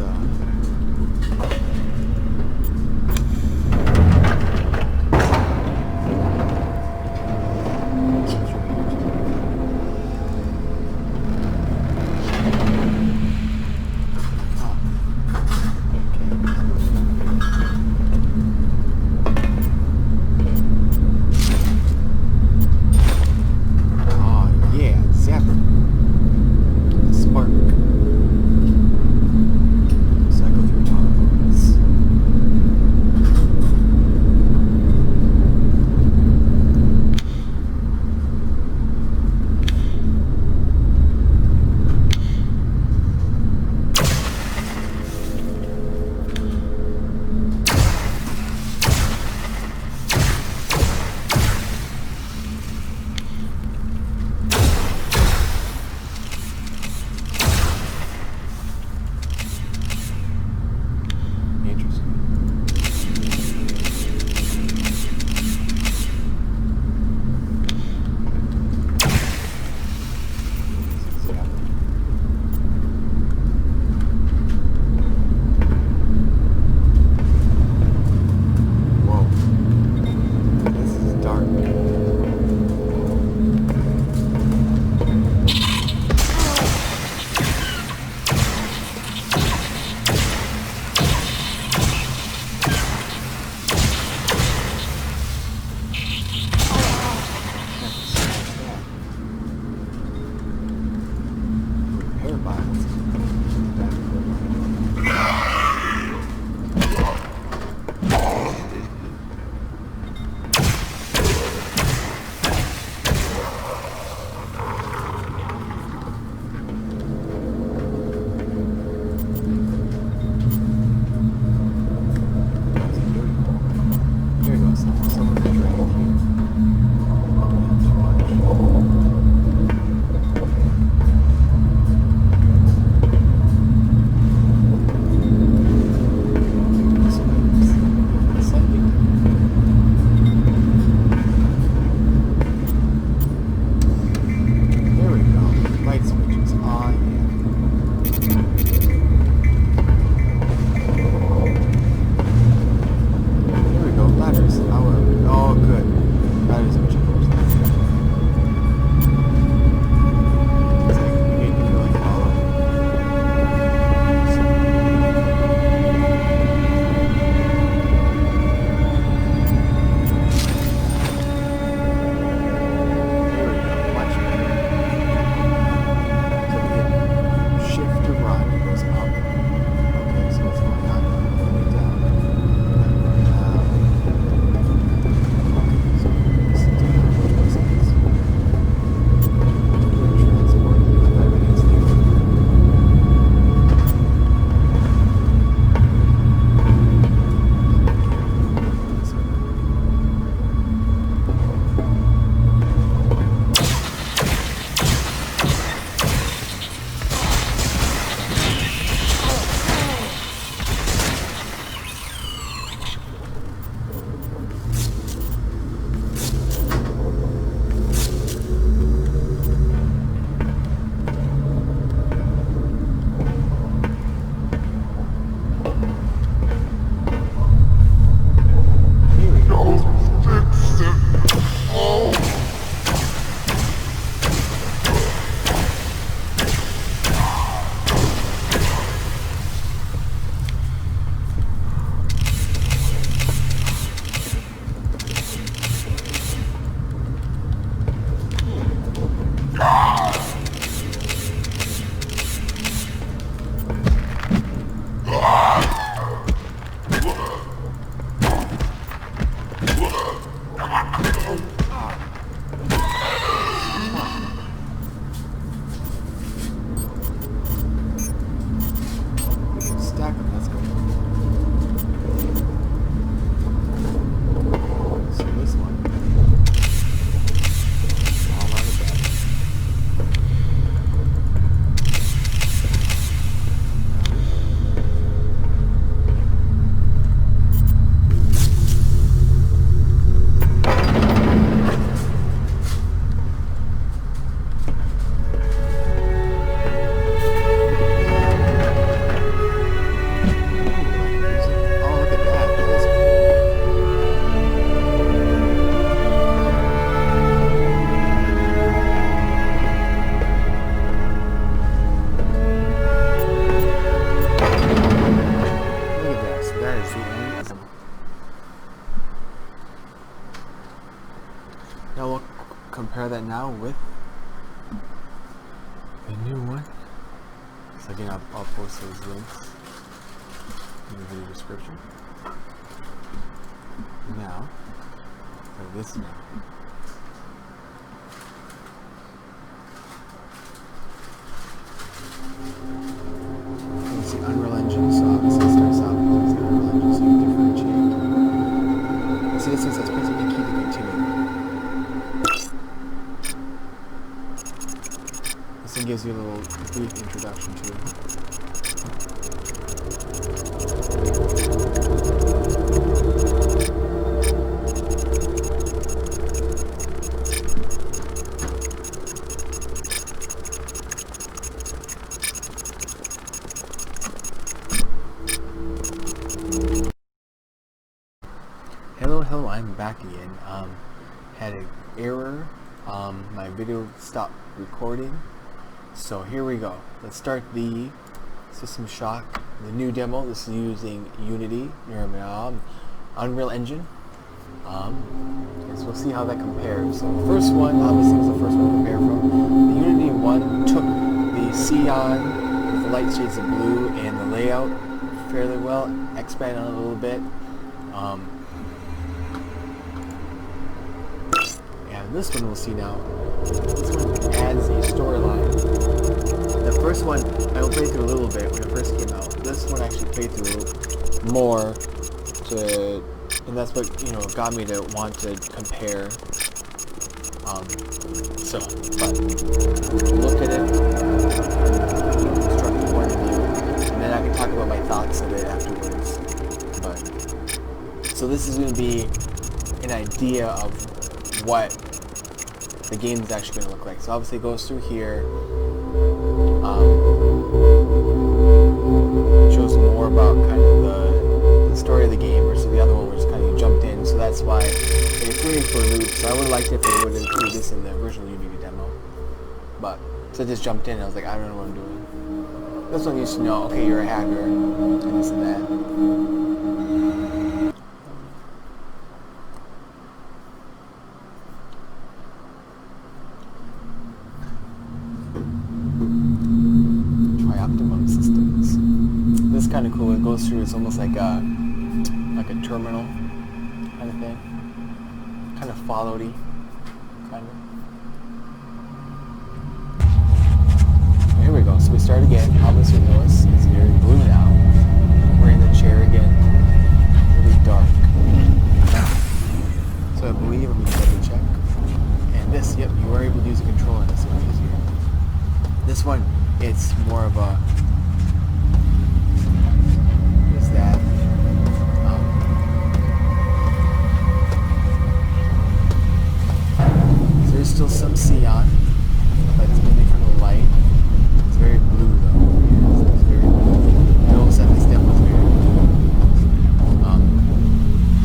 cycle through toggle. now with the new one. So again, I'll post those links in the video description. Now, for this now. You can see Unreal Engine, so obviously it starts out with the Unreal Engine, so you differentiate. See, this says pressing the key to continue. This thing gives you a little brief introduction to it. Hello, I'm back again. Had an error. My video stopped recording. So here we go. Let's start the System Shock, the new demo. This is using Unity, Unreal Engine. So we'll see how that compares. So the first one, obviously, was the first one to compare from. The Unity one took the Cyan with the light shades of blue and the layout fairly well, expanded on it a little bit. And this one we'll see now. This one adds a storyline. The first one I played through a little bit when it first came out. This one actually played through more and that's what got me to want to compare. But look at it, construct a point of view, and then I can talk about my thoughts of it afterwards. So this is going to be an idea of what the game is actually going to look like. So obviously it goes through here. It shows more about kind of the story of the game versus the other one, which is kind of you jumped in. So that's why they threw me for a loop. So I would have liked it if they would have included this in the original Unity demo. But so I just jumped in and I was like, I don't know what I'm doing. This one used to know, okay, you're a hacker and this and that. Kind of cool. It goes through. It's almost like a terminal kind of thing, kind of followedy, kind of. Here we go. So we start again. Obviously, notice it's very blue now. We're in the chair again. Really dark. So I believe I'm going to double check. And this, yep, you are able to use a controller in this one easier. This one, it's more of a that so there's still some cyan, but it's moving from the light. It's very blue though. It's very blue. Notice that this demo is very blue.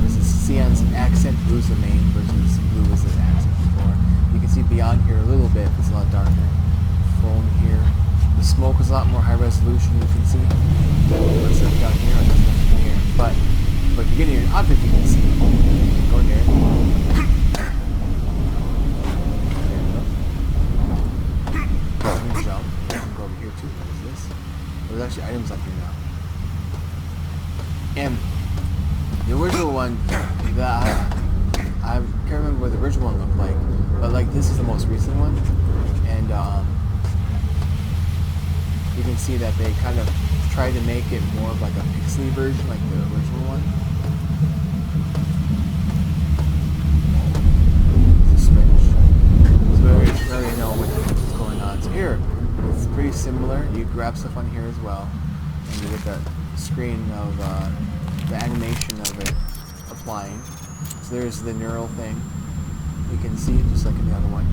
This is cyan's accent, blue's the main versus blue is the accent before. You can see beyond here a little bit, it's a lot darker. Foam here. The smoke is a lot more high resolution, you can see. What's up down here, I just nothing here. But if you get in your object, you can see. Go in there. There we go. Jump. You can go over here too. What is this? There's actually items up here now. And the original one, I can't remember what the original one looked like, but like this is the most recent one. And you can see that they kind of tried to make it more of like a pixely version, like the original one. It's a switch. So we don't really know what's going on. So here, it's pretty similar. You grab stuff on here as well, and you get that screen of the animation of it applying. So there's the neural thing. You can see it just like in the other one.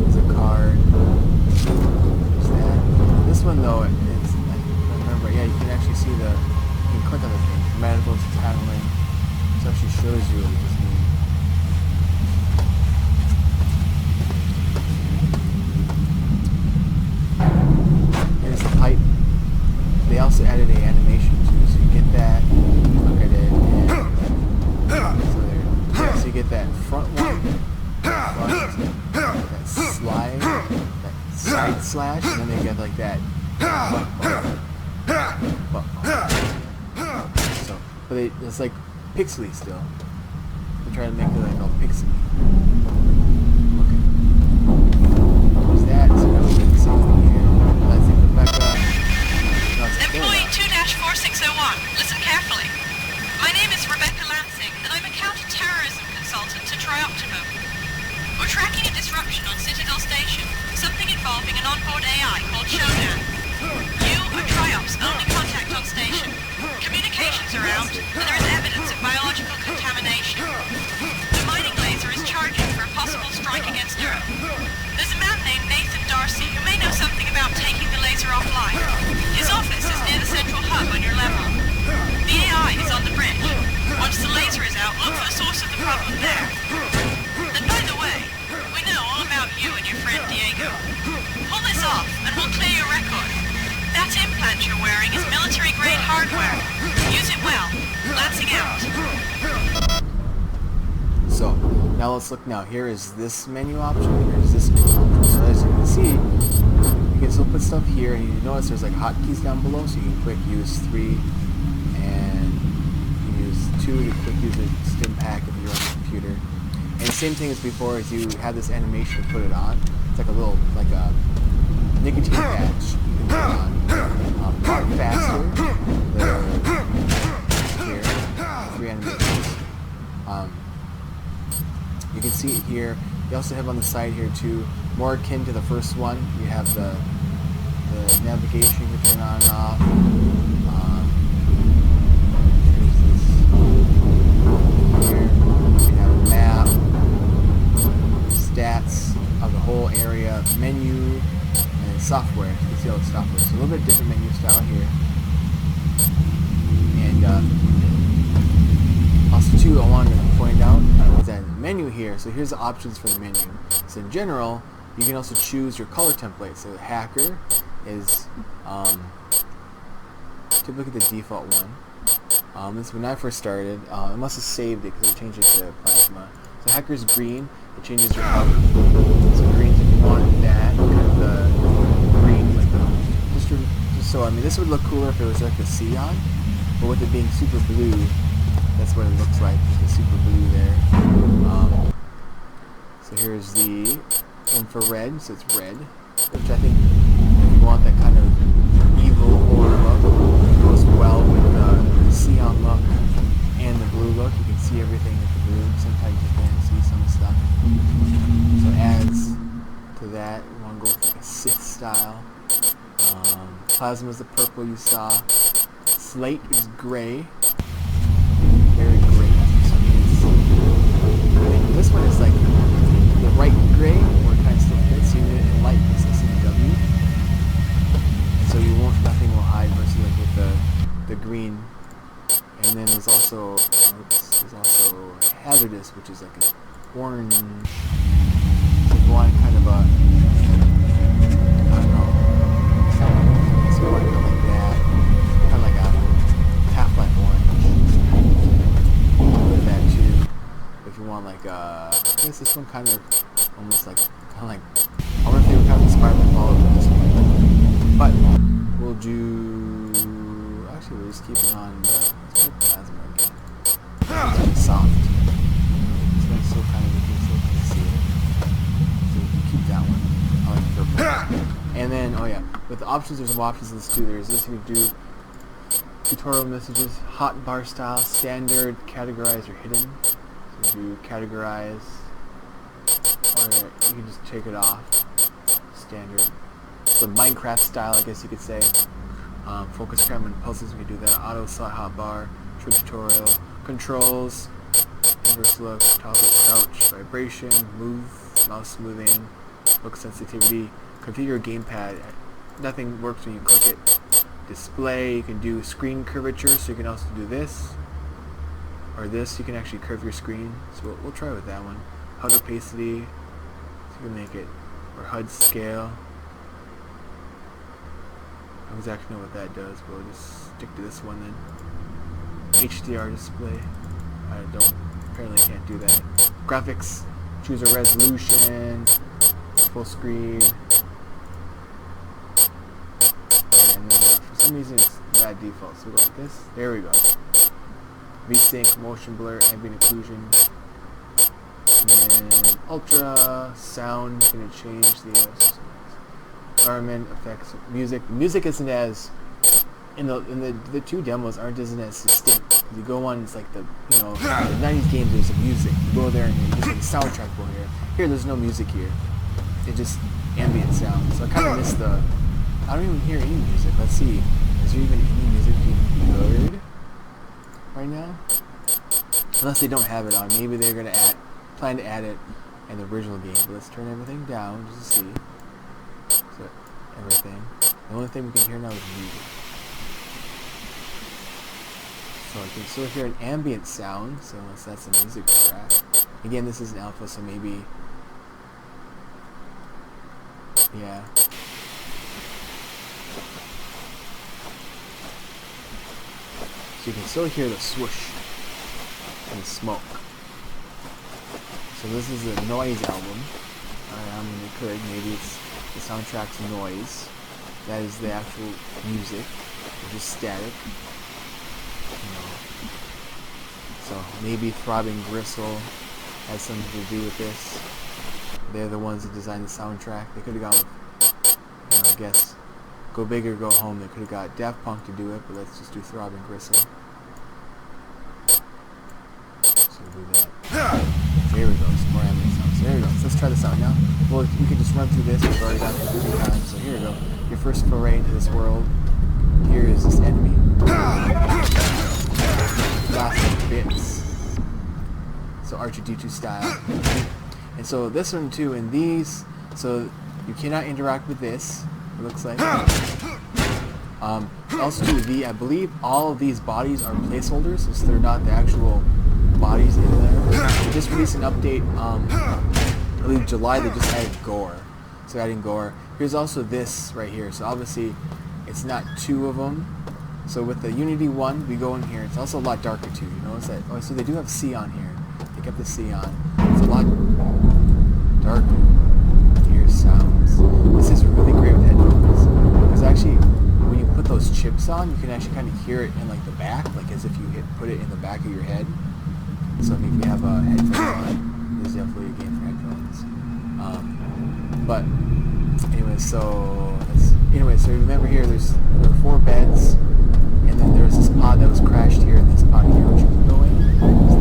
There's a card. There's that. This one though, it's I remember, yeah, you can actually see you can click on the thing. Medical channeling. This actually shows you what this means. Here's the pipe. They also added an animation too, so you get that. Look at it. And so there. Yeah, so you get that front one. that slide, that side slash, and then they get like that so, but it's like pixely still. They're trying to make it like all pixely. Okay. There's that, so now we get the same thing here. Let's see Rebecca. No, Employee 2-4601, listen carefully. My name is Rebecca Lansing, and I'm a counter-terrorism consultant to Trioptimum. We're tracking a disruption on Citadel Station, something involving an onboard AI called Shodan. You are Triop's only contact on station. Communications are out, and there is evidence of biological contamination. The mining laser is charging for a possible strike against Earth. There's a man named Nathan Darcy who may know something about taking the laser offline. His office is near the central hub on your level. The AI is on the bridge. Once the laser is out, look for the source of the problem there. And by the way, we know all about you and your friend Diego. Pull this off, and we'll clear your record. That implant you're wearing is military-grade hardware. Use it well. Lansing out. So, now let's look now. Here is this menu option, here is this menu option. So as you can see, you can still put stuff here, and you notice there's like hotkeys down below, so you can quick use 3, and you can use 2 to quick use a stim pack if you're on the computer. And same thing as before, as you have this animation to put it on. It's like a little, like a nicotine patch you can put on. Talk faster. Here, 3 animations. You can see it here. You also have on the side here too, more akin to the first one. You have the navigation you can turn on and off. Here's this. Here you have a map, stats of the whole area, menu, and then software. You can see all the software. So a little bit different menu style here. And also too, I wanted to point out is that menu here. So here's the options for the menu. So in general, you can also choose your color template. So the hacker is typically the default one. This when I first started. I must have saved it because I changed it to plasma. So hacker is green. It changes your color. So green if you wanted that. Kind of the green, like just so I mean, this would look cooler if it was like a Xeon, but with it being super blue, that's what it looks like. The super blue there. So here's the infrared, so it's red, which I think if you want that kind of evil horror look, goes well with the Xeon look and the blue look. You can see everything with the blue. Sometimes you can't see some stuff. So adds to that, you want to go with like a Sith style. Plasma is the purple you saw. Slate is gray. Very great. And this one is like the right gray, where it kind of still fits. Unit and light is CW. So you won't, nothing will hide versus like with the green. And then there's also hazardous, which is like an orange. So if you want kind of a, I don't know. So you want to go like that, kind of like a Half-Life orange. That too. If you want like I guess this one kind of almost like I wonder if they were kind of inspired by Fallout for this one. But we'll do. Actually, we'll just keep it on the plasma again. It's really soft. So that's still kind of you can still see it. So you can keep that one. I like purple. And then oh yeah, with the options, there's some options in this too. There's this you can do. Tutorial messages, hotbar style, standard, categorize, or hidden. So you categorize, or you can just take it off. Standard. So Minecraft style, I guess you could say. Focus camera and pulses, we can do that. Auto slot hotbar, true tutorial, controls, inverse look, toggle crouch, vibration, move, mouse smoothing, look sensitivity, configure gamepad. Nothing works when you click it. Display, you can do screen curvature, so you can also do this or this. You can actually curve your screen, so we'll try with that one. HUD opacity, so you can make it, or HUD scale. I don't exactly know what that does, but we'll just stick to this one then. HDR display, I apparently can't do that. Graphics, choose a resolution, full screen, and then for some reason it's that default, so we go like this. There we go. VSync, motion blur, ambient occlusion, and then ultra sound. Gonna change the environment effects. Music isn't as in the two demos isn't as distinct. You go on, it's like the the 90s games. There's the music. You go there and you just get the soundtrack going here. Here, there's no music here. It's just ambient sound. So I kind of miss the. I don't even hear any music. Let's see. Is there even any music being heard right now? Unless they don't have it on. Maybe they're gonna plan to add it in the original game. But let's turn everything down just to see. So everything. The only thing we can hear now is music. So I can still hear an ambient sound, so unless that's the music track. Again, this is an alpha, so maybe, yeah. So you can still hear the swoosh and the smoke. So this is a noise album. I mean, it could, maybe it's the soundtrack's noise. That is the actual music, which is static. So maybe Throbbing Gristle has something to do with this. They're the ones that designed the soundtrack. They could have gone with, I guess, go big or go home. They could have got Daft Punk to do it, but let's just do Throbbing Gristle. So we'll do that. There we go, some more ambient sounds. There we go. So let's try this out now. Well, we can just run through this. We've already done it 3 times. So here we go. Your first foray into this world. Here is this enemy. Blasting bits. So R2-D2 style. And so this one too, and these, so you cannot interact with this, it looks like. Also too, I believe all of these bodies are placeholders, so they're not the actual bodies in there. They just released an update, I believe July, they just added gore. So adding gore. Here's also this right here, so obviously it's not 2 of them. So with the Unity 1, we go in here, it's also a lot darker too, you notice that? Oh, so they do have C on here. They kept the C on. It's a lot darker. Here's sounds. This is really great with headphones. Because actually, when you put those chips on, you can actually kind of hear it in like the back, like as if you put it in the back of your head. So if you have headphones on, there's definitely a game for headphones. But anyway, so remember here, there are 4 beds. And then there was this pod that was crashed here, and this pod here which you can go in. So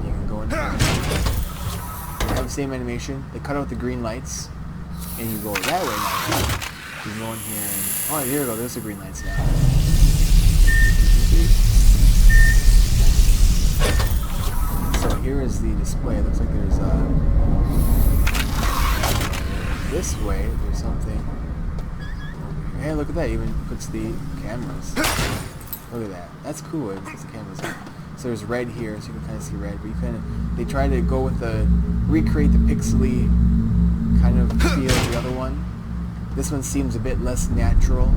you can go in here. They have the same animation. They cut out the green lights, and you go that way now. You can go in here, and oh, here we go. There's the green lights now. So here is the display. It looks like there's this way. There's something. Hey, look at that, even puts the cameras. Look at that. That's cool, it puts the cameras in. So there's red here, so you can kind of see red, but they try to go with recreate the pixely kind of feel of the other one. This one seems a bit less natural.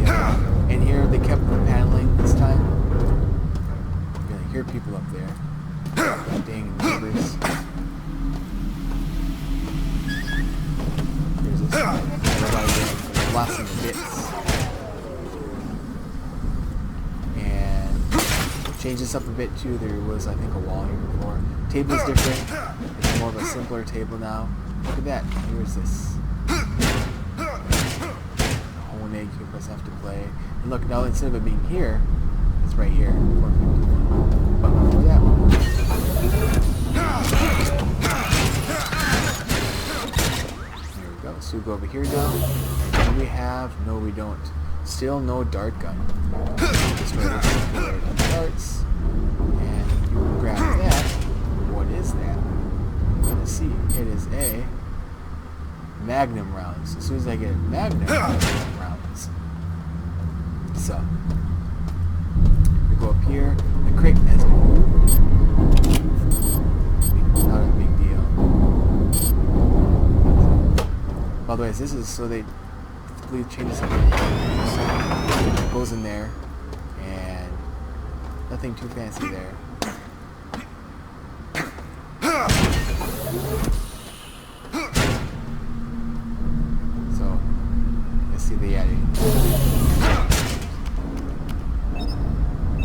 Yeah. And here they kept the paneling this time. You're gonna hear people up there. Dang neighbors. Here's this one. Blasting the bits. And change this up a bit too. There was, I think, a wall here before. Table's different. It's more of a simpler table now. Look at that. Here's this. Whole egg you press F to play. And look, now instead of it being here, it's right here. 451. But before that one. There we go. So we go over here now. We have, no we don't, still no dart gun. Just ready to circulate on darts, and you grab that. What is that? Let's see, it is a Magnum rounds. As soon as I get Magnum rounds. So, we go up here, the crate has moved. Not a big deal. By the way, this is so they changes something. Goes in there, and nothing too fancy there. So, let's see the added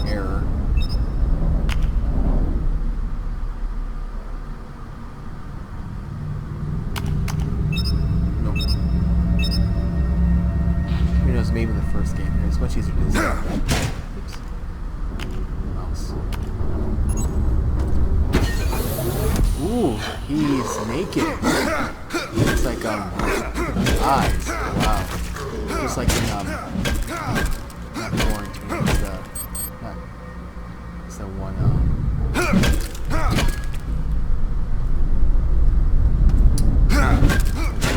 error. Nope. Who knows, maybe the first game here. It's much easier to design. Oops. Mouse. Ooh, he's naked. It's like, eyes. Wow. Just like in, not Quarantine. It's the one,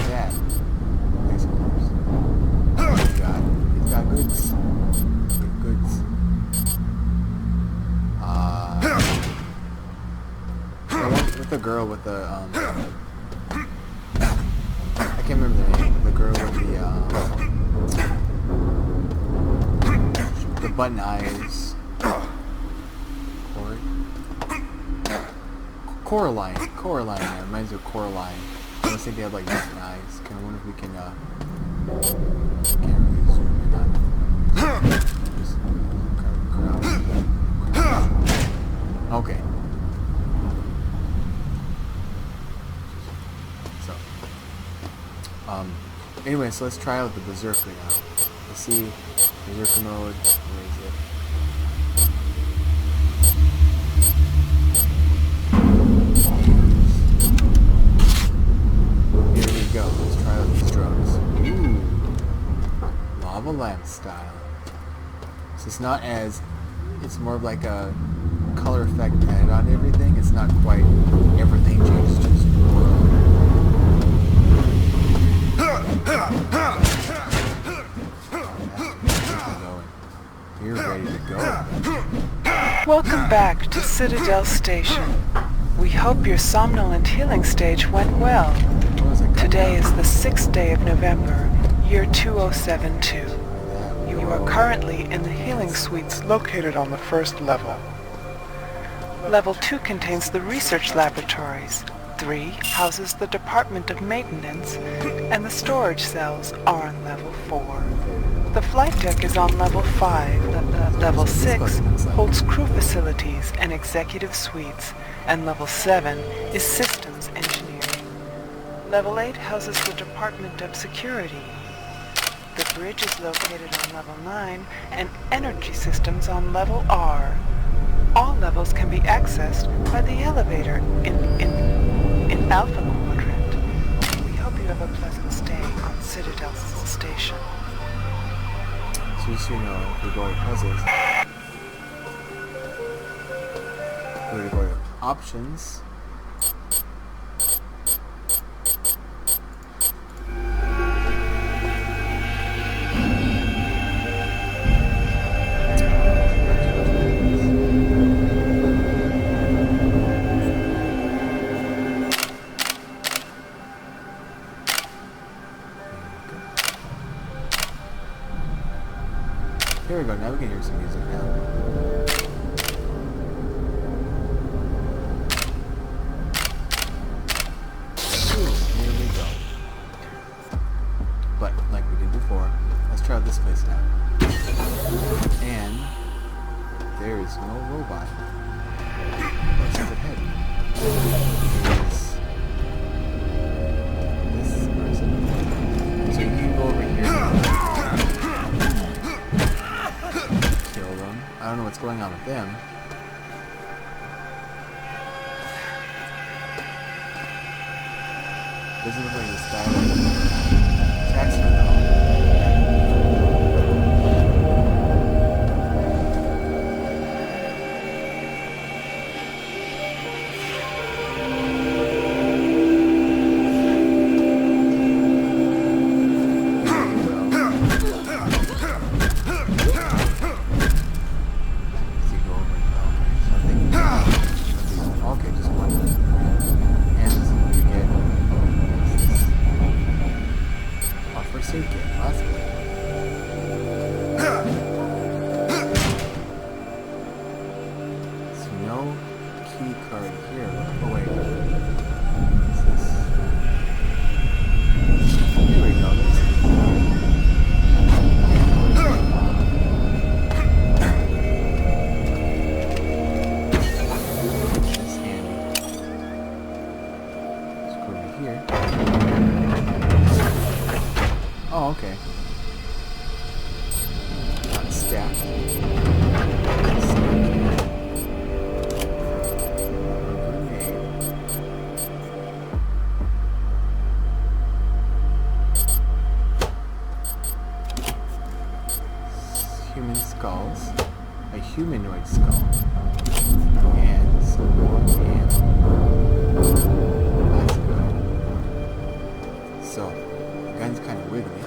yeah. Nice colors. He's got goods. Good goods. The one with the girl with the, I can't remember the name. The girl with the button eyes. Coraline. Yeah, reminds me of Coraline. I don't think they have like button eyes. Kind of wonder if we can. Can't really zoom in on it. Just crowd. Okay. So. Anyway, so let's try out the Berserker now. Let's see Berserker mode. Where is it? Here we go. Let's try out these drugs. Ooh, lava lamp style. So it's not as, it's more of like a color effect added on everything. It's not quite everything changes to just You're ready to go. Welcome back to Citadel Station. We hope your somnolent healing stage went well. Today is the 6th day of November, year 2072. You are currently in the healing suites located on the first level. Level 2 contains the research laboratories. 3 houses the Department of Maintenance, and the storage cells are on level 4. The flight deck is on level 5. Level 6 holds crew facilities and executive suites, and level 7 is systems engineering. Level 8 houses the Department of Security. The bridge is located on level 9, and energy systems on level R. All levels can be accessed by the elevator in Alpha Quadrant. We hope you have a pleasant stay on Citadel Station. So just so you know, if we go to puzzles, we're going to go to options. There we go, now we can hear some music now. Ooh, here we go. But, like we did before, let's try out this place now. And there is no robot. Let's have it head. This person. So you can go over here. I don't know what's going on with them. Doesn't look like this guy attacks her though. Human skulls, a humanoid skull, and some more ammo. That's good. So, the gun's kind of wiggly.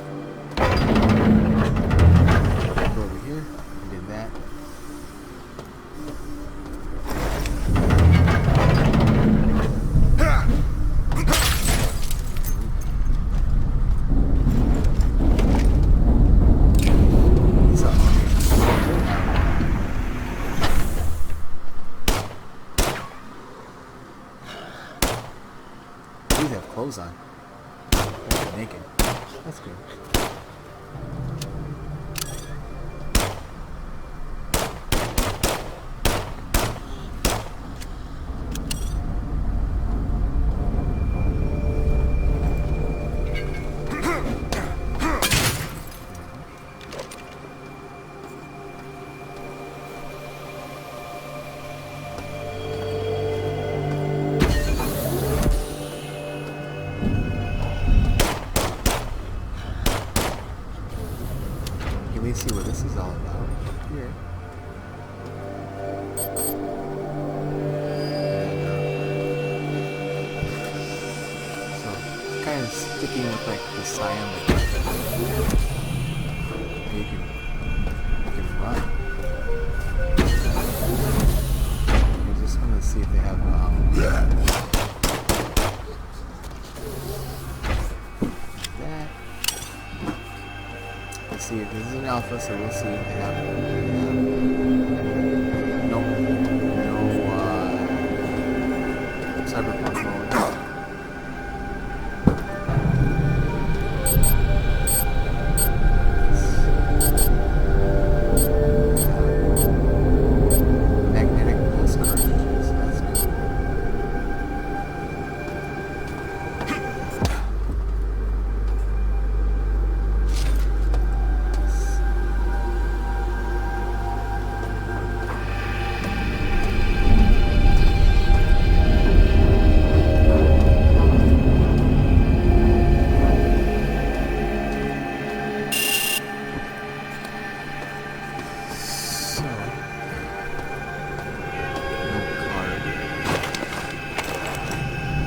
Go over here, and did that. These have clothes on. They're naked. That's good. Let me see what this is all about. Here. So it's kind of sticking with like the cyanogen. You can run. I just want to see if they have that. Let's see if this is an alpha, so we'll see if they have no cyberpunk mode. Magnetic pulse cartridges, that's good.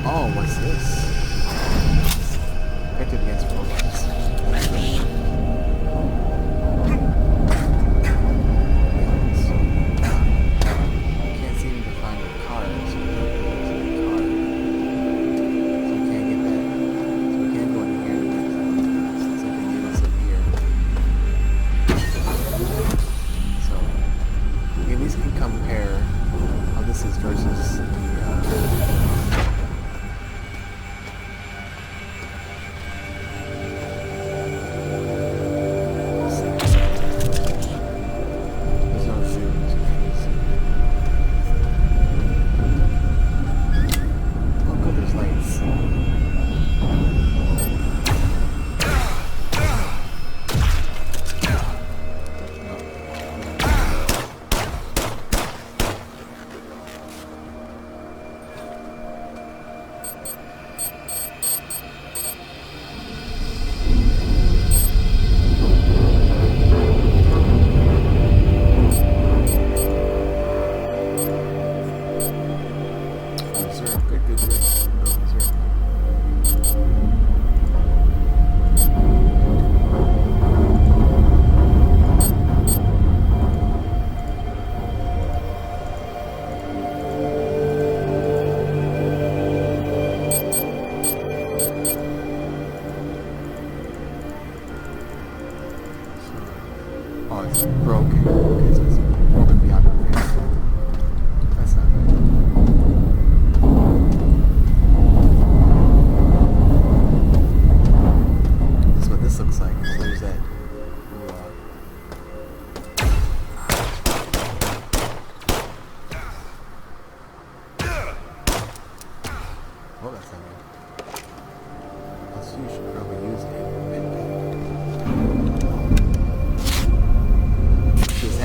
Oh, what's this? Effective against robots. Can't seem to find the card, so we can't get that. So we can't go in here. Looks like they need us in here. So we at least can compare how this is versus the Oh, it's broken. Okay, so it's broken beyond repair. That's not good. This is what this looks like. So there's that. Oh, that's not good. Also, you should probably use it. His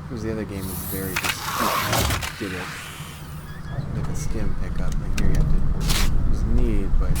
Because the other game is very just did it. Like a skim pickup. Like here you have to use need, but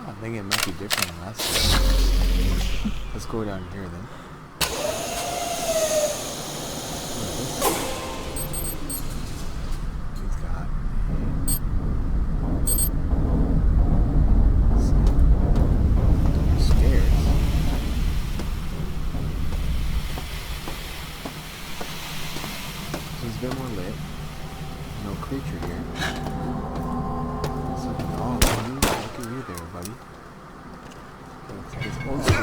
I think it might be different than last time. Let's go down here then. He's got stairs. So it's a bit more lit. No creature here. So, oh, look at you there, buddy. It's old school.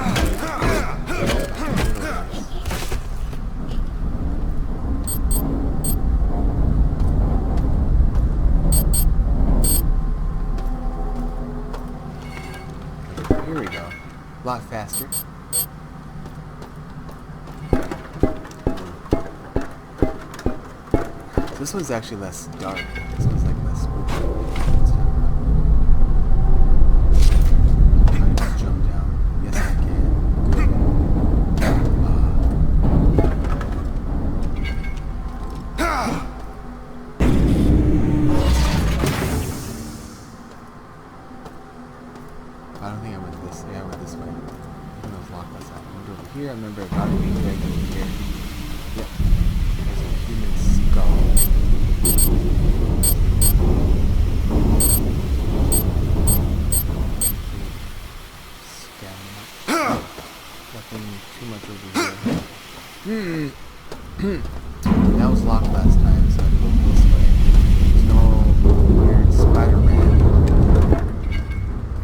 Here we go. A lot faster. So this one's actually less dark. This one's like less spooky. I don't think I went this. Yeah, I went this way. I think it was locked last time. I went over here. I remember about it being right over here. Yep. There's a human skull. Scanning up. Nothing too much over here. That was locked last time, so I had to go this way. There's no weird Spider-Man.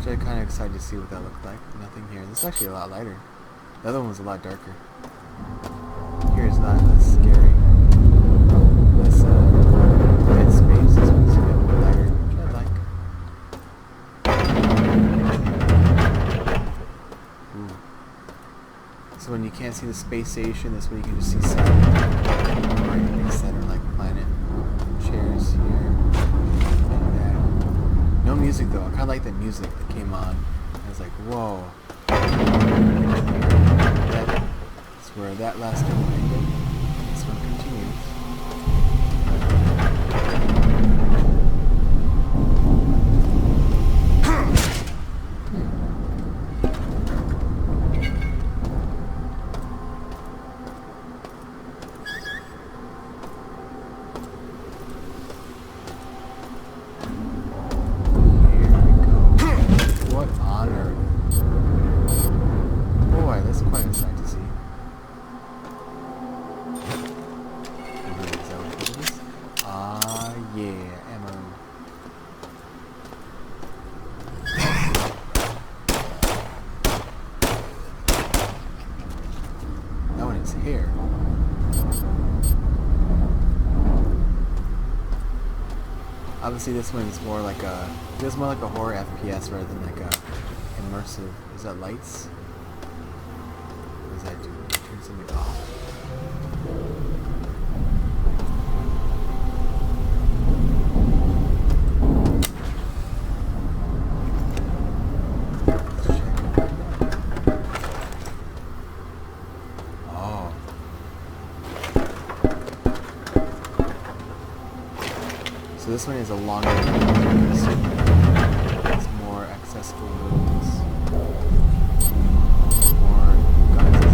I'm kind of excited to see what that looked like. Nothing here. This is actually a lot lighter. The other one was a lot darker. Here is not as scary. This dead space. This one's a bit more lighter, which I like. Ooh. So when you can't see the space station, this way you can just see satellite. Center like planet. Chairs here. Like that. No music though. I kind of like the music that came on. I was like, whoa. That's where that last one ended. This one continues. Here. Obviously, this one is more like a. It feels more like a horror FPS rather than like a immersive. Is that lights? What does that do? Turn something off. So this one is a longer one. It's more accessible rooms. More guns.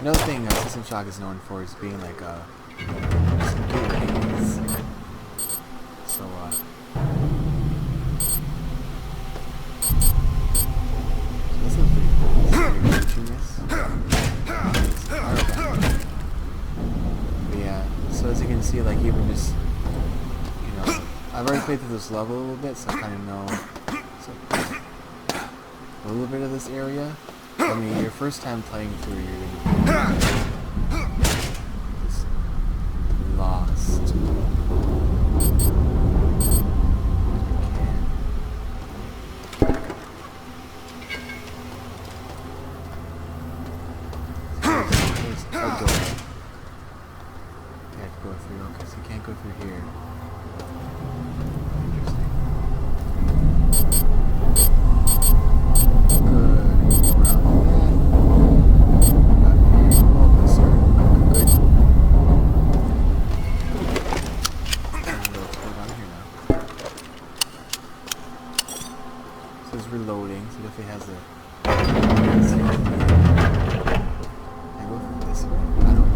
Another thing System Shock is known for is being like just gateways. So this is pretty cool. Reaching this. But yeah, so as you can see, like even just, you know, I've already played through this level a little bit, so I kind of know a little bit of this area. I mean, your first time playing through, you're gonna be just lost. Go through. Okay, so you can't go through here. Interesting. Good. Go around that. Back here. Oh, this sir. Good. And let's go down here now. So it's reloading. So it definitely has the. I go through this way. I don't know.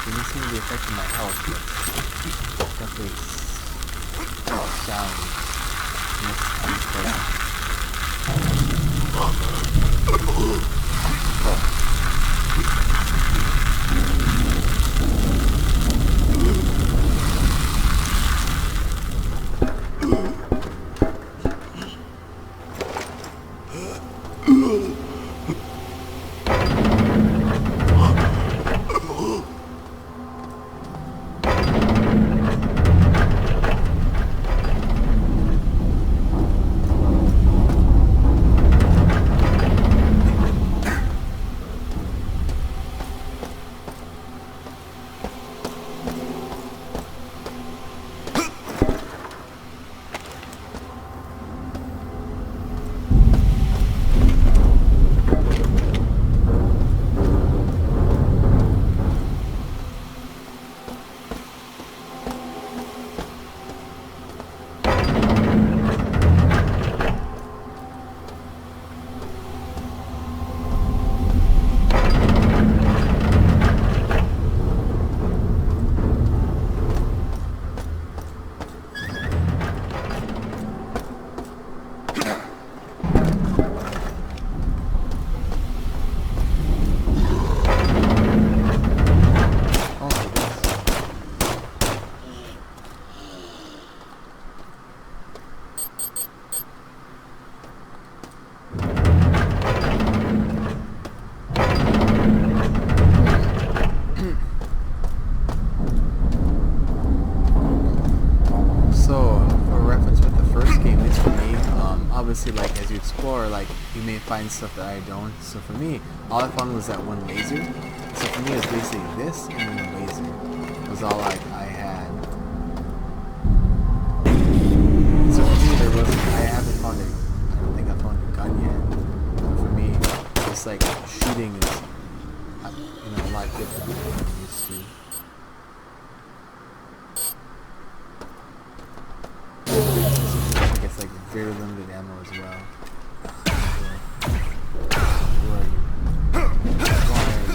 Didn't seem to be affecting my health, but definitely sounds unpleasant. Obviously, like as you explore, like you may find stuff that I don't. So for me, all I found was that one laser. So for me, it was basically this and then the laser. It was all like I had. So for me, there wasn't. I haven't found it. I don't think I found a gun yet. But for me, it's like shooting is, you know, a lot different than what I'm used to. It's like very limited ammo as well. Where are you? Why are you?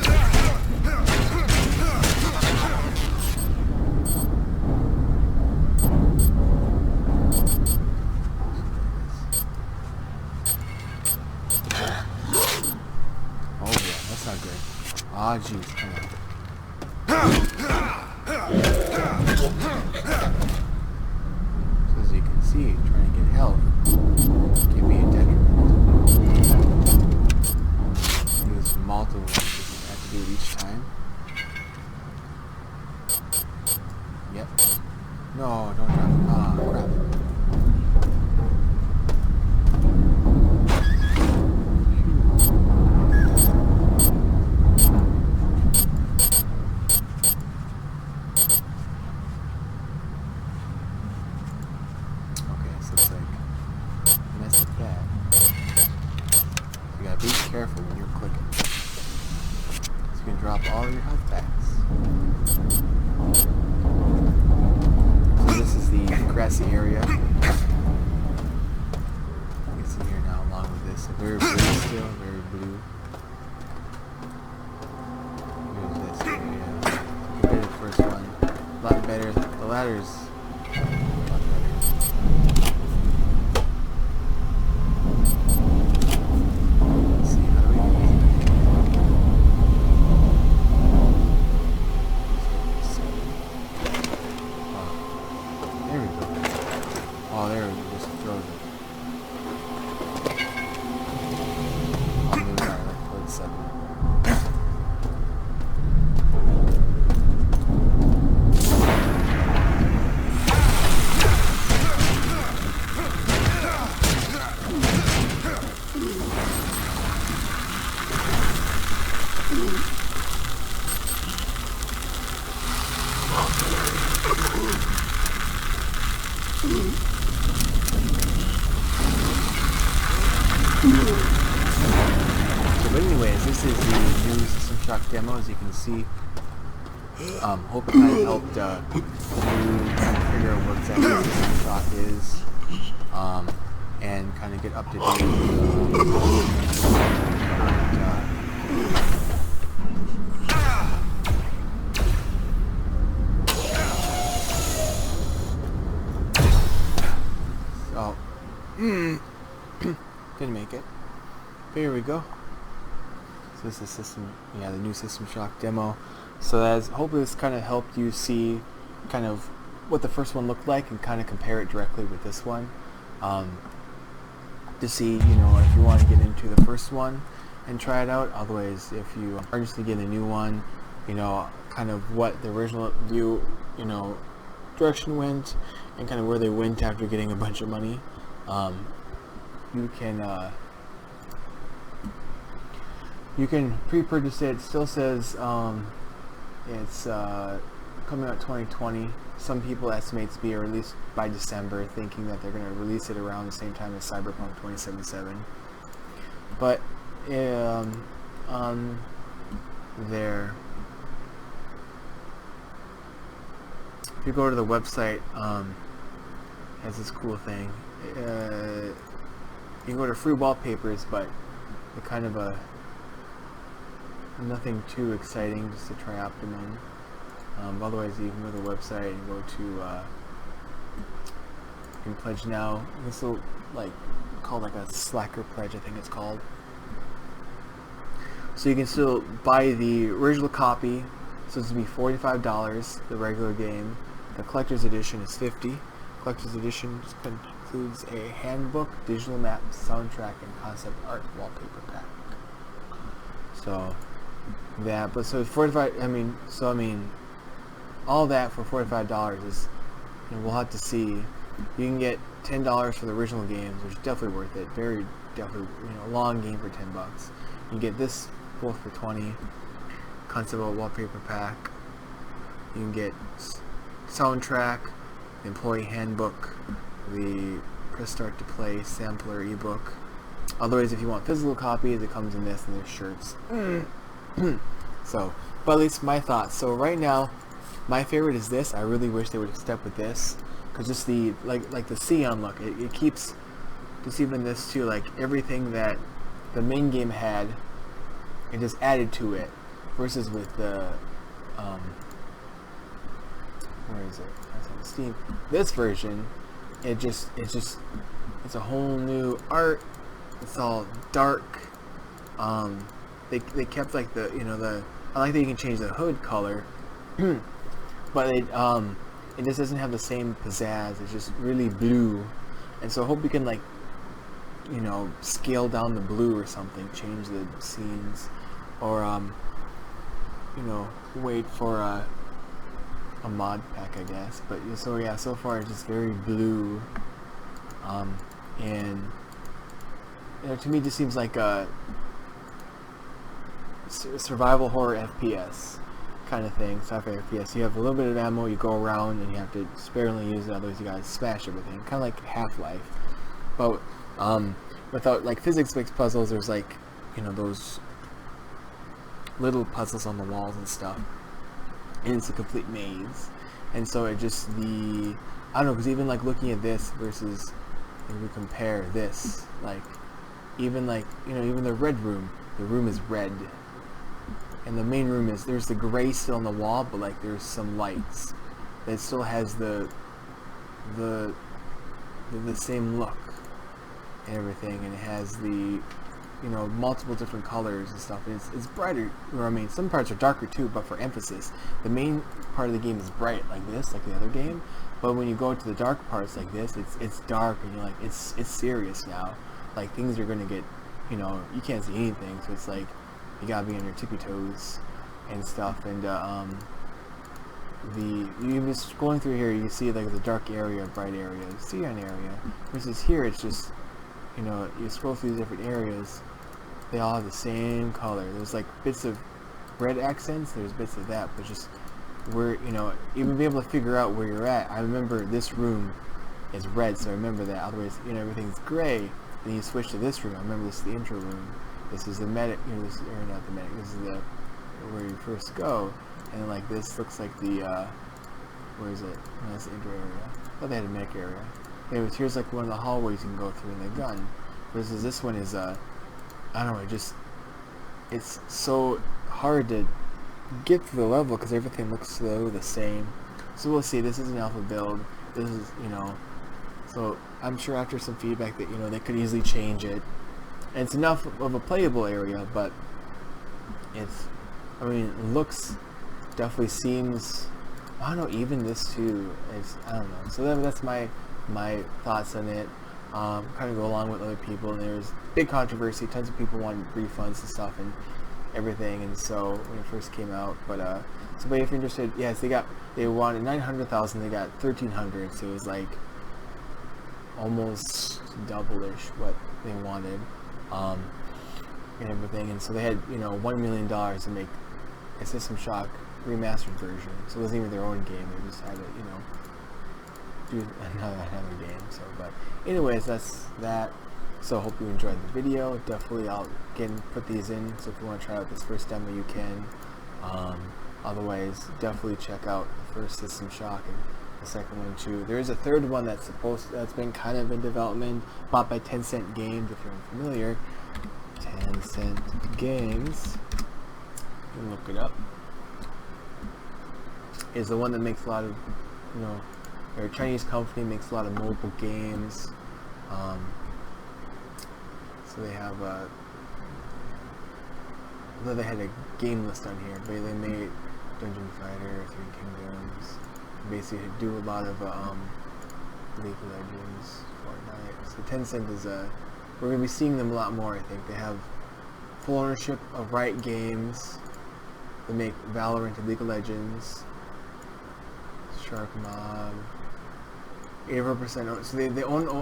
Ah, jeez, come on. So as you can see, trying to get health can be a detriment. Use multiple ones if you have to do it each time. Yep. No, don't drop it. Ah, crap. Careful when you're clicking. So you can drop all your health packs. So this is the grassy area. You can see here now along with this. Very blue still, very blue. Here's this area. Compared to the first one. A lot better. The ladder's a lot better. Oh, there we go. Just throw it. I'll move that like towards 7. But anyways, this is the new System Shock demo, as you can see. Hope it kind of helped you kind of figure out what exactly System Shock is, and kind of get up to date. Didn't make it. But here we go. So this is the new System Shock demo. So hopefully this kind of helped you see kind of what the first one looked like and kind of compare it directly with this one. To see, if you want to get into the first one and try it out. Otherwise, if you are interested in getting a new one, kind of what the original view, direction went and kind of where they went after getting a bunch of money. You can pre-purchase it. It still says it's coming out 2020. Some people estimate to be released by December, thinking that they're going to release it around the same time as Cyberpunk 2077. But on there, if you go to the website, has this cool thing. You can go to free wallpapers, but they're kind of nothing too exciting, just to try Optimum. Otherwise, you can go to the website and go to you can pledge now. This will called like a Slacker pledge, I think it's called. So you can still buy the original copy. So it's gonna be $45, the regular game. The collector's edition is $50. Collector's edition includes a handbook, digital map, soundtrack, and concept art wallpaper pack. So that, but so 45. All that for $45 is, we'll have to see. You can get $10 for the original games, which is definitely worth it. Very definitely, a long game for $10. You can get this both for $20. Concept art wallpaper pack. You can get soundtrack, the employee handbook, the press start to play sampler ebook. Otherwise, if you want physical copies, it comes in this, and there's shirts. So, but at least my thoughts. So right now, my favorite is this. I really wish they would have stepped with this, because just the like the Xeon look, it keeps just even this too, like everything that the main game had, it just added to it. Versus with the where is it? That's on Steam. This version, it's a whole new art. It's all dark. They kept like the I like that you can change the hood color, but it just doesn't have the same pizzazz. It's just really blue, and so I hope we can, like, you know, scale down the blue or something, change the scenes, or you know, wait for a mod pack, I guess. But so yeah, so far it's just very blue, and you know, to me it just seems like a survival horror FPS kind of thing. Sci-fi FPS. You have a little bit of ammo, you go around, and you have to sparingly use it, otherwise you gotta smash everything. Kind of like Half-Life, but without, like, physics-based puzzles. There's, like, you know, those little puzzles on the walls and stuff, and it's a complete maze. And so it just, I don't know, because even, like, looking at this versus, if we compare this, like, even, like, you know, even the red room, the room is red, and the main room is, there's the gray still on the wall, but, like, there's some lights. It still has the same look and everything, and it has the, you know, multiple different colors and stuff, and it's brighter, or I mean, some parts are darker too, but for emphasis, the main part of the game is bright like this, like the other game, but when you go to the dark parts like this, it's dark, and you're like, it's serious now, like, things are gonna get, you know, you can't see anything, so it's like, you gotta be on your tippy toes and stuff. And you just going through here, you see, like, the dark area, bright area, cyan area, versus here it's just, you know, you scroll through these different areas, they all have the same color. There's, like, bits of red accents, there's bits of that, but just where, you know, even be able to figure out where you're at. I remember this room is red, so I remember that. Otherwise, you know, everything's gray. Then you switch to this room. I remember this is the intro room. This is the medic, you know, this is, or not the medic, this is the, where you first go, and, like, this looks like the, where is it? No, that's the intro area. I thought they had a medic area. Anyways, here's, like, one of the hallways you can go through in the gun. Versus this one is, I don't know, it's so hard to get through the level because everything looks so the same. So we'll see. This is an alpha build. This is, you know, so I'm sure after some feedback that, you know, they could easily change it. And it's enough of a playable area, but it's, I mean, it looks, definitely seems, I don't know, even this too, it's, I don't know. So that's my thoughts on it. Kind of go along with other people, and there's big controversy. Tons of people want refunds and stuff and everything, and so when it first came out, but if you're interested, yes, they wanted 900,000, they got 1,300, so it was like almost double-ish what they wanted, and everything, and so they had, you know, $1 million to make a System Shock remastered version, so it wasn't even their own game, they just had to, you know, do another game. So, but anyways, that's that. So I hope you enjoyed the video. Definitely I'll again put these in, so if you want to try out this first demo you can. Otherwise, definitely check out the first System Shock and the second one too. There is a third one that's been kind of in development, bought by Tencent Games, if you're unfamiliar. Tencent Games, you can look it up, is the one that makes a lot of, you know, they're a Chinese company, makes a lot of mobile games. So they have although they had a game list on here, but they made Dungeon Fighter, Three Kingdoms, basically do a lot of League of Legends, Fortnite. So Tencent is we're going to be seeing them a lot more, I think. They have full ownership of Riot Games. They make Valorant and League of Legends, Shark Mob, 84%. So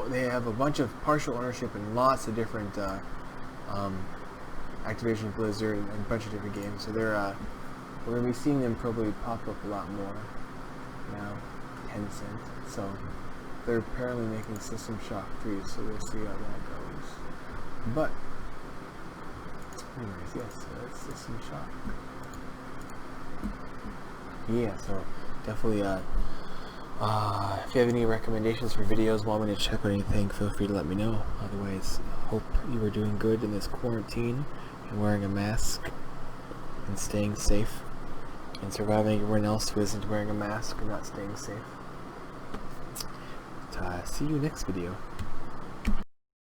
they have a bunch of partial ownership in lots of different Activision Blizzard and a bunch of different games. So they're we're gonna be seeing them probably pop up a lot more now. Tencent. So they're apparently making System Shock 3. So we'll see how that goes. But anyways, yes, so that's System Shock. Yeah. So definitely if you have any recommendations for videos, want me to check out anything, feel free to let me know. Otherwise, hope you are doing good in this quarantine and wearing a mask and staying safe and surviving everyone else who isn't wearing a mask or not staying safe. See you next video.